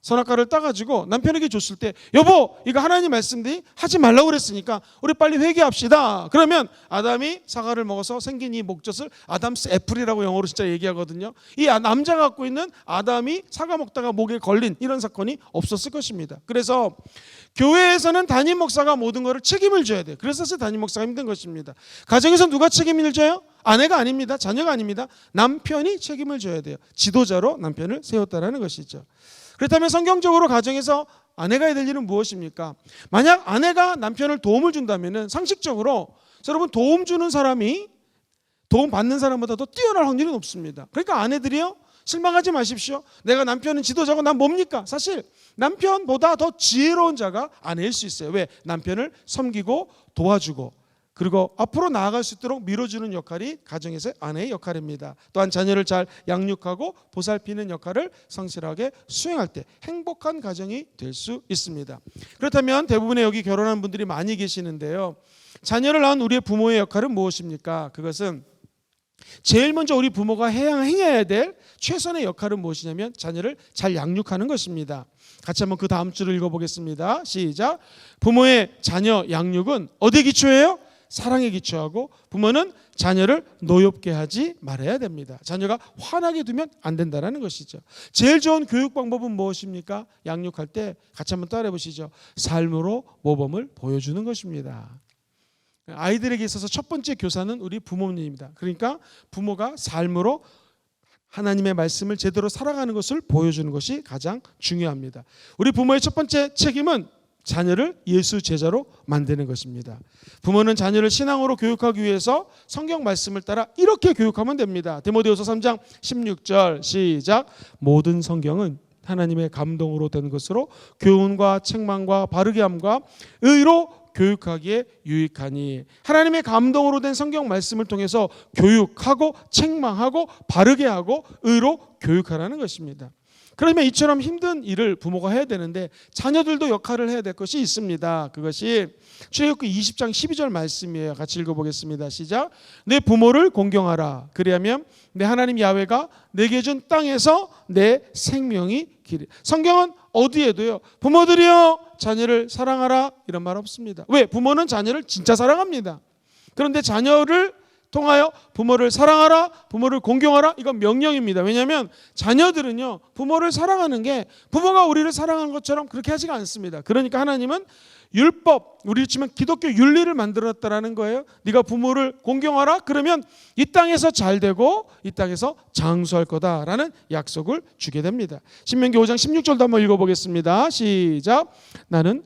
선악과를 따가지고 남편에게 줬을 때, 여보, 이거 하나님 말씀이 하지 말라고 그랬으니까 우리 빨리 회개합시다. 그러면 아담이 사과를 먹어서 생긴 이 목젖을 아담스 애플이라고 영어로 진짜 얘기하거든요. 이 남자가 갖고 있는 아담이 사과 먹다가 목에 걸린 이런 사건이 없었을 것입니다. 그래서 교회에서는 담임 목사가 모든 것을 책임을 져야 돼요. 그래서 사실 담임 목사가 힘든 것입니다. 가정에서 누가 책임을 져요? 아내가 아닙니다. 자녀가 아닙니다. 남편이 책임을 져야 돼요. 지도자로 남편을 세웠다는 것이죠. 그렇다면 성경적으로 가정에서 아내가 해야 될 일은 무엇입니까? 만약 아내가 남편을 도움을 준다면 상식적으로 여러분, 도움 주는 사람이 도움 받는 사람보다 더 뛰어날 확률이 높습니다. 그러니까 아내들이요, 실망하지 마십시오. 내가 남편은 지도자고 난 뭡니까? 사실 남편보다 더 지혜로운 자가 아내일 수 있어요. 왜? 남편을 섬기고 도와주고 그리고 앞으로 나아갈 수 있도록 밀어주는 역할이 가정에서의 아내의 역할입니다. 또한 자녀를 잘 양육하고 보살피는 역할을 성실하게 수행할 때 행복한 가정이 될 수 있습니다. 그렇다면 대부분의 여기 결혼한 분들이 많이 계시는데요, 자녀를 낳은 우리의 부모의 역할은 무엇입니까? 그것은 제일 먼저 우리 부모가 행해야 될 최선의 역할은 무엇이냐면 자녀를 잘 양육하는 것입니다. 같이 한번 그 다음 줄을 읽어보겠습니다. 시작. 부모의 자녀 양육은 어디에 기초해요? 사랑에 기초하고, 부모는 자녀를 노엽게 하지 말아야 됩니다. 자녀가 화나게 두면 안 된다는 것이죠. 제일 좋은 교육 방법은 무엇입니까? 양육할 때 같이 한번 따라해 보시죠. 삶으로 모범을 보여주는 것입니다. 아이들에게 있어서 첫 번째 교사는 우리 부모님입니다. 그러니까 부모가 삶으로 하나님의 말씀을 제대로 살아가는 것을 보여주는 것이 가장 중요합니다. 우리 부모의 첫 번째 책임은 자녀를 예수 제자로 만드는 것입니다. 부모는 자녀를 신앙으로 교육하기 위해서 성경 말씀을 따라 이렇게 교육하면 됩니다. 디모데후서 3장 16절 시작. 모든 성경은 하나님의 감동으로 된 것으로 교훈과 책망과 바르게 함과 의로 교육하기에 유익하니, 하나님의 감동으로 된 성경 말씀을 통해서 교육하고 책망하고 바르게 하고 의로 교육하라는 것입니다. 그러면 이처럼 힘든 일을 부모가 해야 되는데 자녀들도 역할을 해야 될 것이 있습니다. 그것이 출애굽기 20장 12절 말씀이에요. 같이 읽어보겠습니다. 시작. 내 부모를 공경하라. 그리하면 내 하나님 야훼가 내게 준 땅에서 내 생명이 기리. 성경은 어디에도요, 부모들이여 자녀를 사랑하라 이런 말 없습니다. 왜? 부모는 자녀를 진짜 사랑합니다. 그런데 자녀를 통하여 부모를 사랑하라, 부모를 공경하라. 이건 명령입니다. 왜냐하면 자녀들은요, 부모를 사랑하는 게 부모가 우리를 사랑하는 것처럼 그렇게 하지가 않습니다. 그러니까 하나님은 율법, 우리 치면 기독교 윤리를 만들었다라는 거예요. 네가 부모를 공경하라. 그러면 이 땅에서 잘 되고 이 땅에서 장수할 거다라는 약속을 주게 됩니다. 신명기 5장 16절도 한번 읽어보겠습니다. 시작. 나는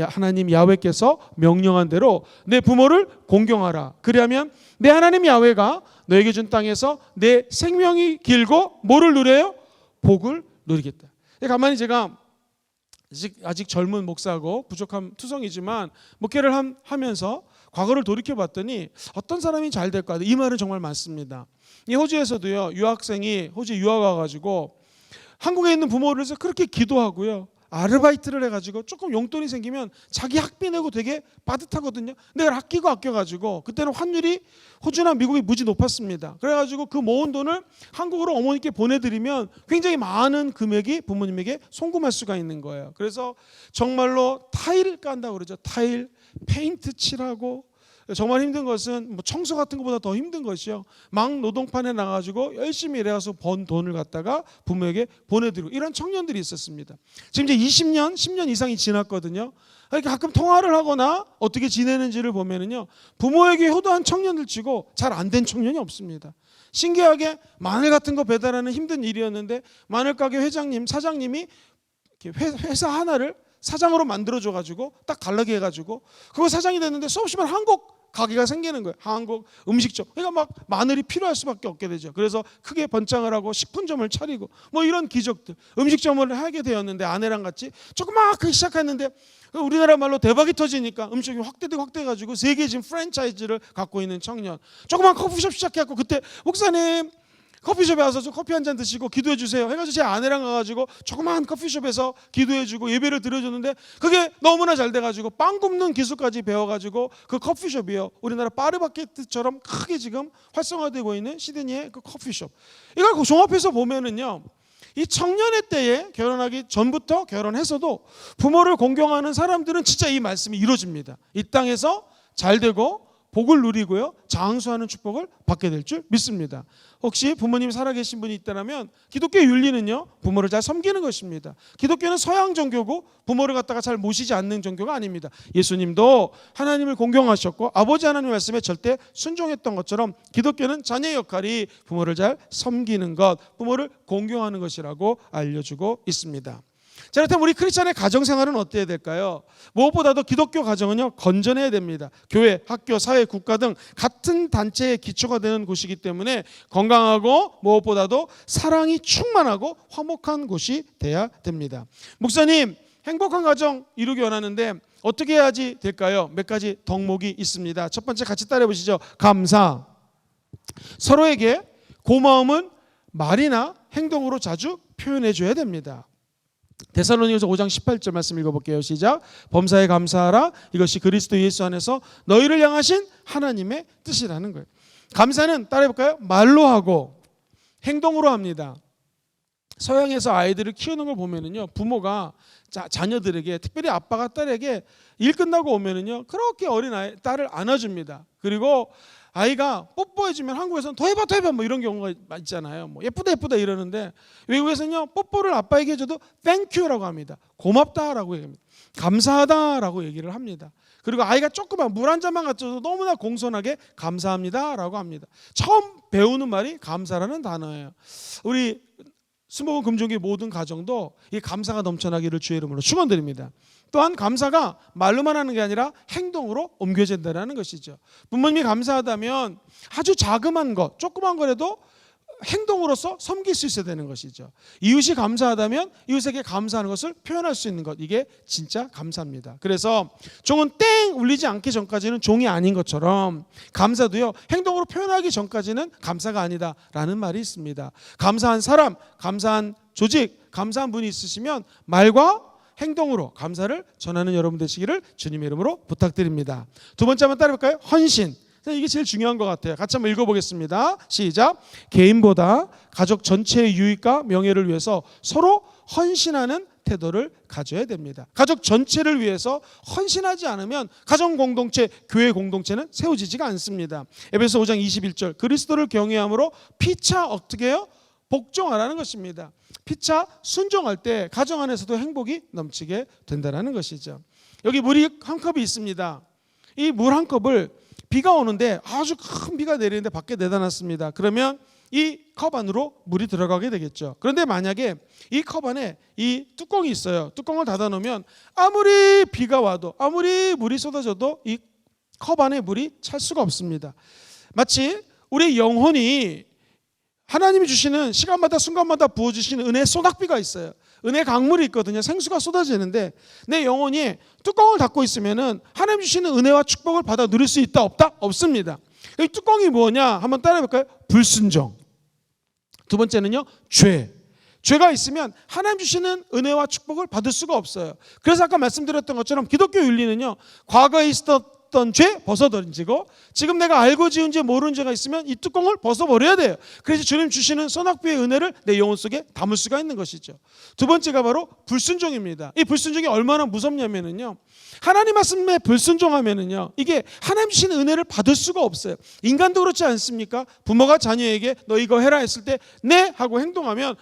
하나님 야훼께서 명령한 대로 내 부모를 공경하라. 그리하면 내 하나님 야훼가 너에게 준 땅에서 내 생명이 길고 뭐를 누려요? 복을 누리겠다. 가만히 제가 아직 젊은 목사고 부족한 투성이지만 목회를 하면서 과거를 돌이켜봤더니 어떤 사람이 잘 될까? 이 말은 정말 많습니다. 이 호주에서도요, 유학생이 호주에 유학 와가지고 한국에 있는 부모를 해서 그렇게 기도하고요, 아르바이트를 해가지고 조금 용돈이 생기면 자기 학비 내고 되게 빠듯하거든요. 내가 아끼고 아껴가지고 그때는 환율이 호주나 미국이 무지 높았습니다. 그래가지고 그 모은 돈을 한국으로 어머니께 보내드리면 굉장히 많은 금액이 부모님에게 송금할 수가 있는 거예요. 그래서 정말로 타일 깐다고 그러죠. 타일, 페인트 칠하고, 정말 힘든 것은 뭐 청소 같은 것보다 더 힘든 것이요, 막 노동판에 나가지고 열심히 일해서 번 돈을 갖다가 부모에게 보내드리고 이런 청년들이 있었습니다. 지금 이제 20년, 10년 이상이 지났거든요. 그러니까 가끔 통화를 하거나 어떻게 지내는지를 보면은요, 부모에게 효도한 청년들 치고 잘 안 된 청년이 없습니다. 신기하게 마늘 같은 거 배달하는 힘든 일이었는데 마늘 가게 회장님, 사장님이 회사 하나를 사장으로 만들어줘가지고 딱 달라게 해가지고 그거 사장이 됐는데 수없이 많은 한국 가게가 생기는 거예요. 한국 음식점. 그러니까 막 마늘이 필요할 수밖에 없게 되죠. 그래서 크게 번창을 하고 식품점을 차리고 뭐 이런 기적들, 음식점을 하게 되었는데 아내랑 같이 조그맣게 시작했는데 우리나라 말로 대박이 터지니까 음식이 확대해가지고 세계 지금 프랜차이즈를 갖고 있는 청년. 조그만 커피숍 시작해갖고 그때 목사님 커피숍에 와서 좀 커피 한 잔 드시고 기도해 주세요 해가지고 제 아내랑 가가지고 조그마한 커피숍에서 기도해주고 예배를 드려줬는데 그게 너무나 잘 돼가지고 빵 굽는 기술까지 배워가지고 그 커피숍이요, 우리나라 파르바게뜨처럼 크게 지금 활성화되고 있는 시드니의 그 커피숍. 이걸 종합해서 보면은요, 이 청년의 때에 결혼하기 전부터 결혼해서도 부모를 공경하는 사람들은 진짜 이 말씀이 이루어집니다. 이 땅에서 잘 되고 복을 누리고요, 장수하는 축복을 받게 될 줄 믿습니다. 혹시 부모님 살아계신 분이 있다면 기독교 윤리는요, 부모를 잘 섬기는 것입니다. 기독교는 서양 종교고 부모를 갖다가 잘 모시지 않는 종교가 아닙니다. 예수님도 하나님을 공경하셨고 아버지 하나님 말씀에 절대 순종했던 것처럼 기독교는 자녀의 역할이 부모를 잘 섬기는 것, 부모를 공경하는 것이라고 알려주고 있습니다. 자, 그렇다면 우리 크리스찬의 가정생활은 어때야 될까요? 무엇보다도 기독교 가정은요, 건전해야 됩니다. 교회, 학교, 사회, 국가 등 같은 단체의 기초가 되는 곳이기 때문에 건강하고 무엇보다도 사랑이 충만하고 화목한 곳이 돼야 됩니다. 목사님, 행복한 가정 이루기 원하는데 어떻게 해야지 될까요? 몇 가지 덕목이 있습니다. 첫 번째 같이 따라해 보시죠. 감사. 서로에게 고마움은 말이나 행동으로 자주 표현해 줘야 됩니다. 데살로니가서 5장 18절 말씀 읽어볼게요. 시작. 범사에 감사하라. 이것이 그리스도 예수 안에서 너희를 향하신 하나님의 뜻이라는 거예요. 감사는 따라해볼까요? 말로 하고 행동으로 합니다. 서양에서 아이들을 키우는 걸 보면은요, 부모가 자녀들에게, 특별히 아빠가 딸에게 일 끝나고 오면은요, 그렇게 어린 딸을 안아줍니다. 그리고 아이가 뽀뽀해주면 한국에서는 더 해봐 뭐 이런 경우가 있잖아요. 뭐 예쁘다 이러는데 외국에서는요, 뽀뽀를 아빠에게 해줘도 thank you라고 합니다. 고맙다라고 얘기합니다. 감사하다라고 얘기를 합니다. 그리고 아이가 조그만 물 한 잔만 갖춰도 너무나 공손하게 감사합니다라고 합니다. 처음 배우는 말이 감사라는 단어예요. 우리 수목원 금종기 모든 가정도 이 감사가 넘쳐나기를 주의 이름으로 축원드립니다. 또한 감사가 말로만 하는 게 아니라 행동으로 옮겨진다는 것이죠. 부모님이 감사하다면 아주 자그마한 것, 조그만 거라도 행동으로서 섬길 수 있어야 되는 것이죠. 이웃이 감사하다면 이웃에게 감사하는 것을 표현할 수 있는 것, 이게 진짜 감사입니다. 그래서 종은 땡 울리지 않기 전까지는 종이 아닌 것처럼 감사도요, 행동으로 표현하기 전까지는 감사가 아니다라는 말이 있습니다. 감사한 사람, 감사한 조직, 감사한 분이 있으시면 말과 행동으로 감사를 전하는 여러분 되시기를 주님의 이름으로 부탁드립니다. 두 번째 한번 따라해볼까요? 헌신. 이게 제일 중요한 것 같아요. 같이 한번 읽어보겠습니다. 시작. 개인보다 가족 전체의 유익과 명예를 위해서 서로 헌신하는 태도를 가져야 됩니다. 가족 전체를 위해서 헌신하지 않으면 가정 공동체, 교회 공동체는 세워지지가 않습니다. 에베소 5장 21절 그리스도를 경외함으로 피차 어떻게 해요? 복종하라는 것입니다. 피차 순종할 때 가정 안에서도 행복이 넘치게 된다는 것이죠. 여기 물이 한 컵이 있습니다. 이 물 한 컵을 비가 오는데 아주 큰 비가 내리는데 밖에 내다 놨습니다. 그러면 이 컵 안으로 물이 들어가게 되겠죠. 그런데 만약에 이 컵 안에 이 뚜껑이 있어요. 뚜껑을 닫아 놓으면 아무리 비가 와도 아무리 물이 쏟아져도 이 컵 안에 물이 찰 수가 없습니다. 마치 우리 영혼이 하나님이 주시는 시간마다 순간마다 부어주시는 은혜의 소낙비가 있어요. 은혜 강물이 있거든요. 생수가 쏟아지는데 내 영혼이 뚜껑을 닫고 있으면은 하나님 주시는 은혜와 축복을 받아 누릴 수 있다 없다? 없습니다. 이 뚜껑이 뭐냐? 한번 따라해 볼까요? 불순종. 두 번째는요, 죄가 있으면 하나님 주시는 은혜와 축복을 받을 수가 없어요. 그래서 아까 말씀드렸던 것처럼 기독교 윤리는요, 과거에 있었던 죄 벗어던지고 지금 내가 알고 지은 죄 모르는 죄가 있으면 이 뚜껑을 벗어버려야 돼요. 그래서 주님 주시는 소낙비의 은혜를 내 영혼 속에 담을 수가 있는 것이죠. 두 번째가 바로 불순종입니다. 이 불순종이 얼마나 무섭냐면요, 하나님 말씀에 불순종하면은요, 이게 하나님 주시는 은혜를 받을 수가 없어요. 인간도 그렇지 않습니까? 부모가 자녀에게 너 이거 해라 했을 때 네 하고 행동하면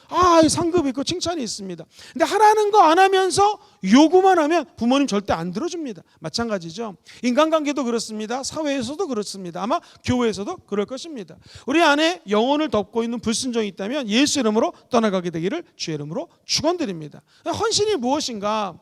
상급이 있고 칭찬이 있습니다. 근데 하라는 거 안 하면서 요구만 하면 부모님 절대 안 들어줍니다. 마찬가지죠. 인간관계도 그렇습니다. 사회에서도 그렇습니다. 아마 교회에서도 그럴 것입니다. 우리 안에 영혼을 덮고 있는 불순종이 있다면 예수 이름으로 떠나가게 되기를 주의 이름으로 축원드립니다. 헌신이 무엇인가?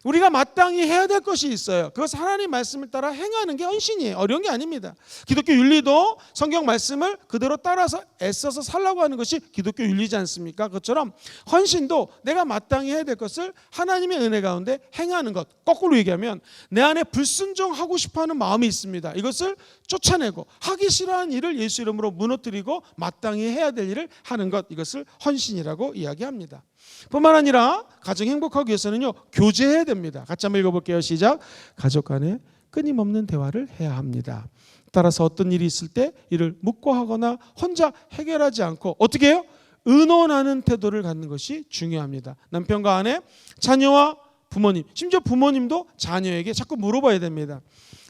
우리가 마땅히 해야 될 것이 있어요. 그것은 하나님 말씀을 따라 행하는 게 헌신이에요. 어려운 게 아닙니다. 기독교 윤리도 성경 말씀을 그대로 따라서 애써서 살라고 하는 것이 기독교 윤리지 않습니까? 그것처럼 헌신도 내가 마땅히 해야 될 것을 하나님의 은혜 가운데 행하는 것. 거꾸로 얘기하면 내 안에 불순종하고 싶어하는 마음이 있습니다. 이것을 쫓아내고 하기 싫어하는 일을 예수 이름으로 무너뜨리고 마땅히 해야 될 일을 하는 것. 이것을 헌신이라고 이야기합니다. 뿐만 아니라 가정 행복하기 위해서는요, 교제해야 됩니다. 같이 한번 읽어볼게요. 시작. 가족 간에 끊임없는 대화를 해야 합니다. 따라서 어떤 일이 있을 때 이를 묵고하거나 혼자 해결하지 않고 어떻게 해요? 의논하는 태도를 갖는 것이 중요합니다. 남편과 아내, 자녀와 부모님, 심지어 부모님도 자녀에게 자꾸 물어봐야 됩니다.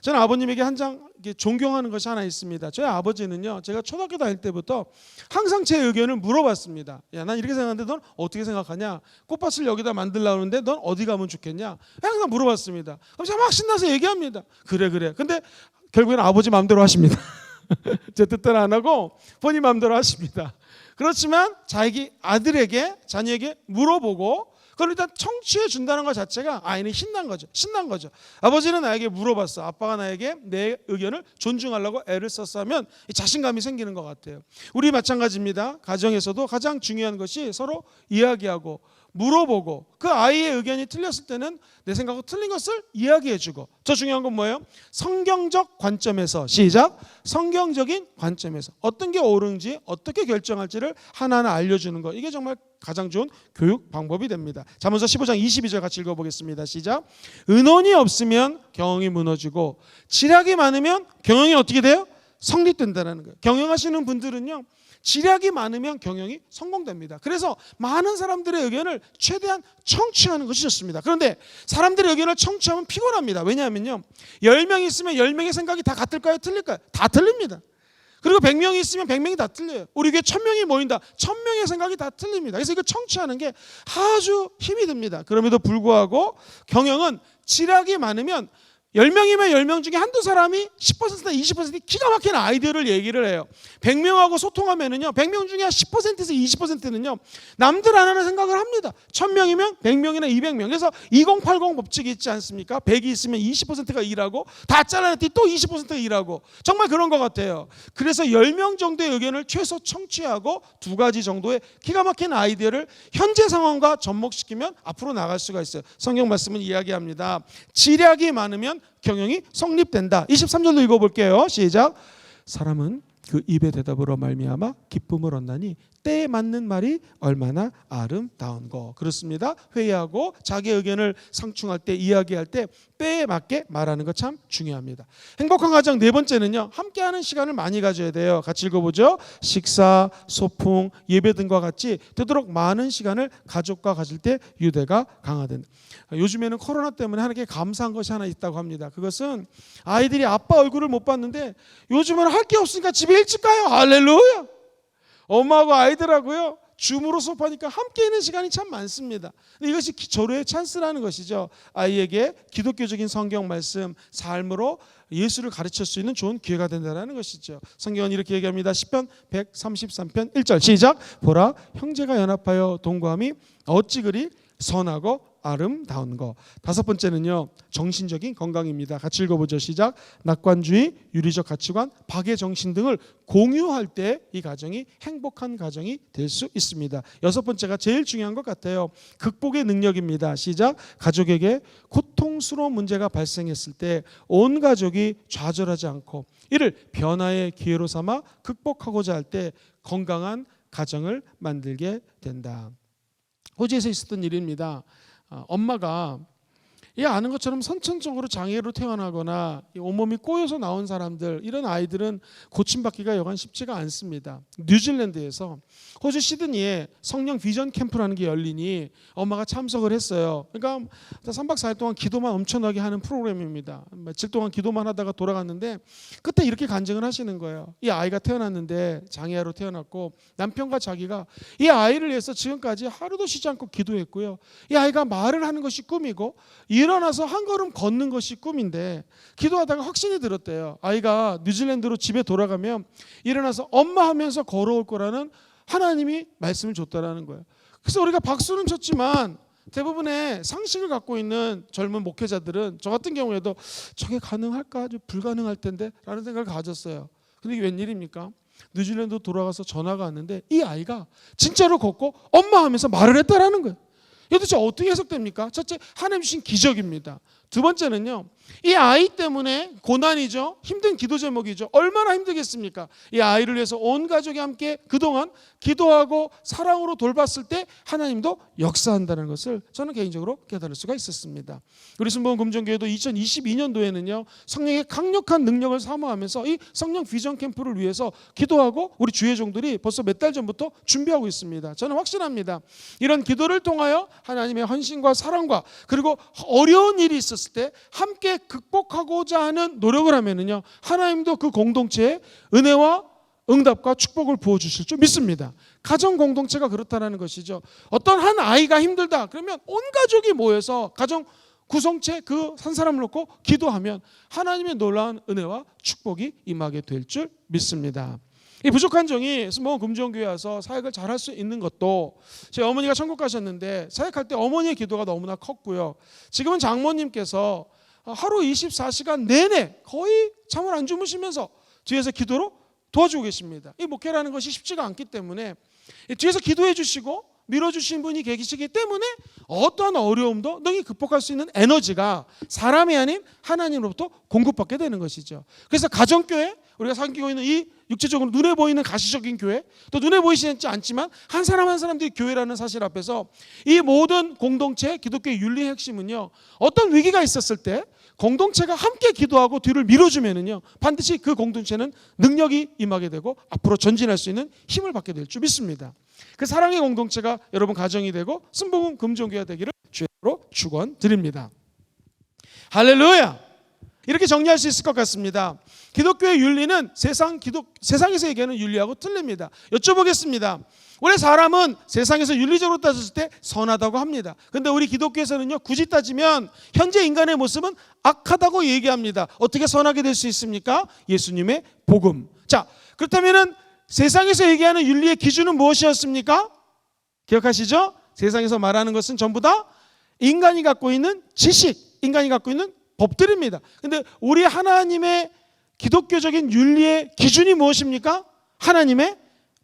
저는 아버님에게 한장 존경하는 것이 하나 있습니다. 저희 아버지는요, 제가 초등학교 다닐 때부터 항상 제 의견을 물어봤습니다. 야, 난 이렇게 생각하는데 넌 어떻게 생각하냐? 꽃밭을 여기다 만들려고 하는데 넌 어디 가면 좋겠냐? 항상 물어봤습니다. 그럼 제가 막 신나서 얘기합니다. 그래. 근데 결국에는 아버지 마음대로 하십니다. 제 뜻대로 안 하고 본인 마음대로 하십니다. 그렇지만 자기 아들에게, 자녀에게 물어보고 그걸 일단 청취해 준다는 것 자체가 아이는 신난 거죠. 아버지는 나에게 물어봤어. 아빠가 나에게 내 의견을 존중하려고 애를 썼어 하면 자신감이 생기는 것 같아요. 우리 마찬가지입니다. 가정에서도 가장 중요한 것이 서로 이야기하고 물어보고 그 아이의 의견이 틀렸을 때는 내 생각하고 틀린 것을 이야기해주고, 더 중요한 건 뭐예요? 성경적 관점에서, 시작, 성경적인 관점에서 어떤 게 옳은지 어떻게 결정할지를 하나하나 알려주는 것, 이게 정말 가장 좋은 교육 방법이 됩니다. 잠언서 15장 22절 같이 읽어보겠습니다. 시작. 의논이 없으면 경영이 무너지고 지략이 많으면 경영이 어떻게 돼요? 성립된다는 거예요. 경영하시는 분들은요, 지략이 많으면 경영이 성공됩니다. 그래서 많은 사람들의 의견을 최대한 청취하는 것이 좋습니다. 그런데 사람들의 의견을 청취하면 피곤합니다. 왜냐하면요, 10명이 있으면 10명의 생각이 다 같을까요? 틀릴까요? 다 틀립니다. 그리고 100명이 있으면 100명이 다 틀려요. 우리 교회 1000명이 모인다. 1000명의 생각이 다 틀립니다. 그래서 이거 청취하는 게 아주 힘이 듭니다. 그럼에도 불구하고 경영은 지략이 많으면 10명이면 10명 중에 한두 사람이 10%나 20% 기가 막힌 아이디어를 얘기를 해요. 100명하고 소통하면은요, 100명 중에 10%에서 20%는요, 남들 안 하는 생각을 합니다. 1000명이면 100명이나 200명. 그래서 2080 법칙이 있지 않습니까? 100이 있으면 20%가 일하고 다 잘라냈더니 또 20%가 일하고, 정말 그런 것 같아요. 그래서 10명 정도의 의견을 최소 청취하고 2가지 정도의 기가 막힌 아이디어를 현재 상황과 접목시키면 앞으로 나갈 수가 있어요. 성경 말씀은 이야기합니다. 지략이 많으면 경영이 성립된다. 23절도 읽어볼게요. 시작. 사람은 그 입의 대답으로 말미암아 기쁨을 얻나니 때에 맞는 말이 얼마나 아름다운 거. 그렇습니다. 회의하고 자기 의견을 상충할 때, 이야기할 때 때에 맞게 말하는 거 참 중요합니다. 행복한 가정 네 번째는요, 함께하는 시간을 많이 가져야 돼요. 같이 읽어보죠. 식사, 소풍, 예배 등과 같이 되도록 많은 시간을 가족과 가질 때 유대가 강화된다. 요즘에는 코로나 때문에 하나님께 감사한 것이 하나 있다고 합니다. 그것은 아이들이 아빠 얼굴을 못 봤는데 요즘은 할 게 없으니까 집에 일찍 가요. 할렐루야. 엄마하고 아이들하고요 줌으로 수업하니까 함께 있는 시간이 참 많습니다. 이것이 절호의 찬스라는 것이죠. 아이에게 기독교적인 성경 말씀, 삶으로 예수를 가르칠 수 있는 좋은 기회가 된다는 것이죠. 성경은 이렇게 얘기합니다. 시편 133편 1절 시작. 보라, 형제가 연합하여 동거함이 어찌 그리 선하고 아름다운 거. 다섯 번째는요, 정신적인 건강입니다. 같이 읽어보죠. 시작. 낙관주의, 윤리적 가치관, 박의 정신 등을 공유할 때 이 가정이 행복한 가정이 될 수 있습니다. 여섯 번째가 제일 중요한 것 같아요. 극복의 능력입니다. 시작. 가족에게 고통스러운 문제가 발생했을 때 온 가족이 좌절하지 않고 이를 변화의 기회로 삼아 극복하고자 할 때 건강한 가정을 만들게 된다. 호주에서 있었던 일입니다. 엄마가 아는 것처럼 선천적으로 장애로 태어나거나 온몸이 꼬여서 나온 사람들, 이런 아이들은 고침받기가 여간 쉽지가 않습니다. 뉴질랜드에서 호주 시드니에 성령 비전 캠프라는 게 열리니 엄마가 참석을 했어요. 그러니까 3박 4일 동안 기도만 엄청나게 하는 프로그램입니다. 며칠 동안 기도만 하다가 돌아갔는데 그때 이렇게 간증을 하시는 거예요. 이 아이가 태어났는데 장애아로 태어났고 남편과 자기가 이 아이를 위해서 지금까지 하루도 쉬지 않고 기도했고요. 이 아이가 말을 하는 것이 꿈이고 일어나서 한 걸음 걷는 것이 꿈인데 기도하다가 확신이 들었대요. 아이가 뉴질랜드로 집에 돌아가면 일어나서 엄마 하면서 걸어올 거라는 하나님이 말씀을 줬다라는 거예요. 그래서 우리가 박수는 쳤지만 대부분의 상식을 갖고 있는 젊은 목회자들은 저 같은 경우에도 저게 가능할까? 아주 불가능할 텐데 라는 생각을 가졌어요. 근데 이게 웬일입니까? 뉴질랜드 돌아가서 전화가 왔는데 이 아이가 진짜로 걷고 엄마 하면서 말을 했다라는 거예요. 이게 도대체 어떻게 해석됩니까? 첫째, 하나님 주신 기적입니다. 두 번째는요, 이 아이 때문에 고난이죠. 힘든 기도 제목이죠. 얼마나 힘들겠습니까? 이 아이를 위해서 온 가족이 함께 그동안 기도하고 사랑으로 돌봤을 때 하나님도 역사한다는 것을 저는 개인적으로 깨달을 수가 있었습니다. 우리 순복음 금정교회도 2022년도에는요 성령의 강력한 능력을 사모하면서 이 성령 비전 캠프를 위해서 기도하고 우리 주회종들이 벌써 몇 달 전부터 준비하고 있습니다. 저는 확신합니다. 이런 기도를 통하여 하나님의 헌신과 사랑과 그리고 어려운 일이 있었을 때 함께 극복하고자 하는 노력을 하면은요 하나님도 그 공동체에 은혜와 응답과 축복을 부어주실 줄 믿습니다. 가정 공동체가 그렇다는 것이죠. 어떤 한 아이가 힘들다 그러면 온 가족이 모여서 가정 구성체 그 한 사람을 놓고 기도하면 하나님의 놀라운 은혜와 축복이 임하게 될 줄 믿습니다. 이 부족한 종이 금정교회 와서 사역을 잘할 수 있는 것도 제 어머니가 천국 가셨는데 사역할 때 어머니의 기도가 너무나 컸고요. 지금은 장모님께서 하루 24시간 내내 거의 잠을 안 주무시면서 뒤에서 기도로 도와주고 계십니다. 이 목회라는 것이 쉽지가 않기 때문에 뒤에서 기도해 주시고 밀어주신 분이 계시기 때문에 어떠한 어려움도 능히 극복할 수 있는 에너지가 사람이 아닌 하나님으로부터 공급받게 되는 것이죠. 그래서 가정교회, 우리가 섬기고 있는 이 육체적으로 눈에 보이는 가시적인 교회, 또 눈에 보이지 않지만 한 사람 한 사람들이 교회라는 사실 앞에서 이 모든 공동체 기독교의 윤리의 핵심은요, 어떤 위기가 있었을 때 공동체가 함께 기도하고 뒤를 밀어주면은요 반드시 그 공동체는 능력이 임하게 되고 앞으로 전진할 수 있는 힘을 받게 될 줄 믿습니다. 그 사랑의 공동체가 여러분 가정이 되고 순복음 금정교회가 되기를 주로 축원드립니다. 할렐루야. 이렇게 정리할 수 있을 것 같습니다. 기독교의 윤리는 세상에서 얘기하는 윤리하고 틀립니다. 여쭤보겠습니다. 원래 사람은 세상에서 윤리적으로 따졌을 때 선하다고 합니다. 그런데 우리 기독교에서는요 굳이 따지면 현재 인간의 모습은 악하다고 얘기합니다. 어떻게 선하게 될 수 있습니까? 예수님의 복음. 자, 그렇다면은 세상에서 얘기하는 윤리의 기준은 무엇이었습니까? 기억하시죠? 세상에서 말하는 것은 전부 다 인간이 갖고 있는 지식, 인간이 갖고 있는 법들입니다. 그런데 우리 하나님의 기독교적인 윤리의 기준이 무엇입니까? 하나님의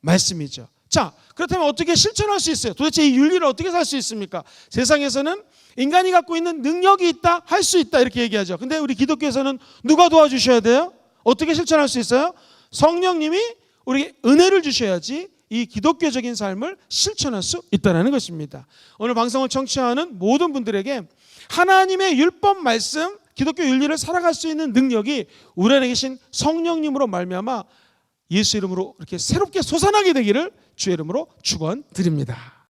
말씀이죠. 자, 그렇다면 어떻게 실천할 수 있어요? 도대체 이 윤리를 어떻게 살 수 있습니까? 세상에서는 인간이 갖고 있는 능력이 있다, 할 수 있다 이렇게 얘기하죠. 근데 우리 기독교에서는 누가 도와주셔야 돼요? 어떻게 실천할 수 있어요? 성령님이 우리에게 은혜를 주셔야지 이 기독교적인 삶을 실천할 수 있다는 것입니다. 오늘 방송을 청취하는 모든 분들에게 하나님의 율법 말씀, 기독교 윤리를 살아갈 수 있는 능력이 우리 안에 계신 성령님으로 말미암아 예수 이름으로 이렇게 새롭게 솟아나게 되기를 주의 이름으로 축원드립니다.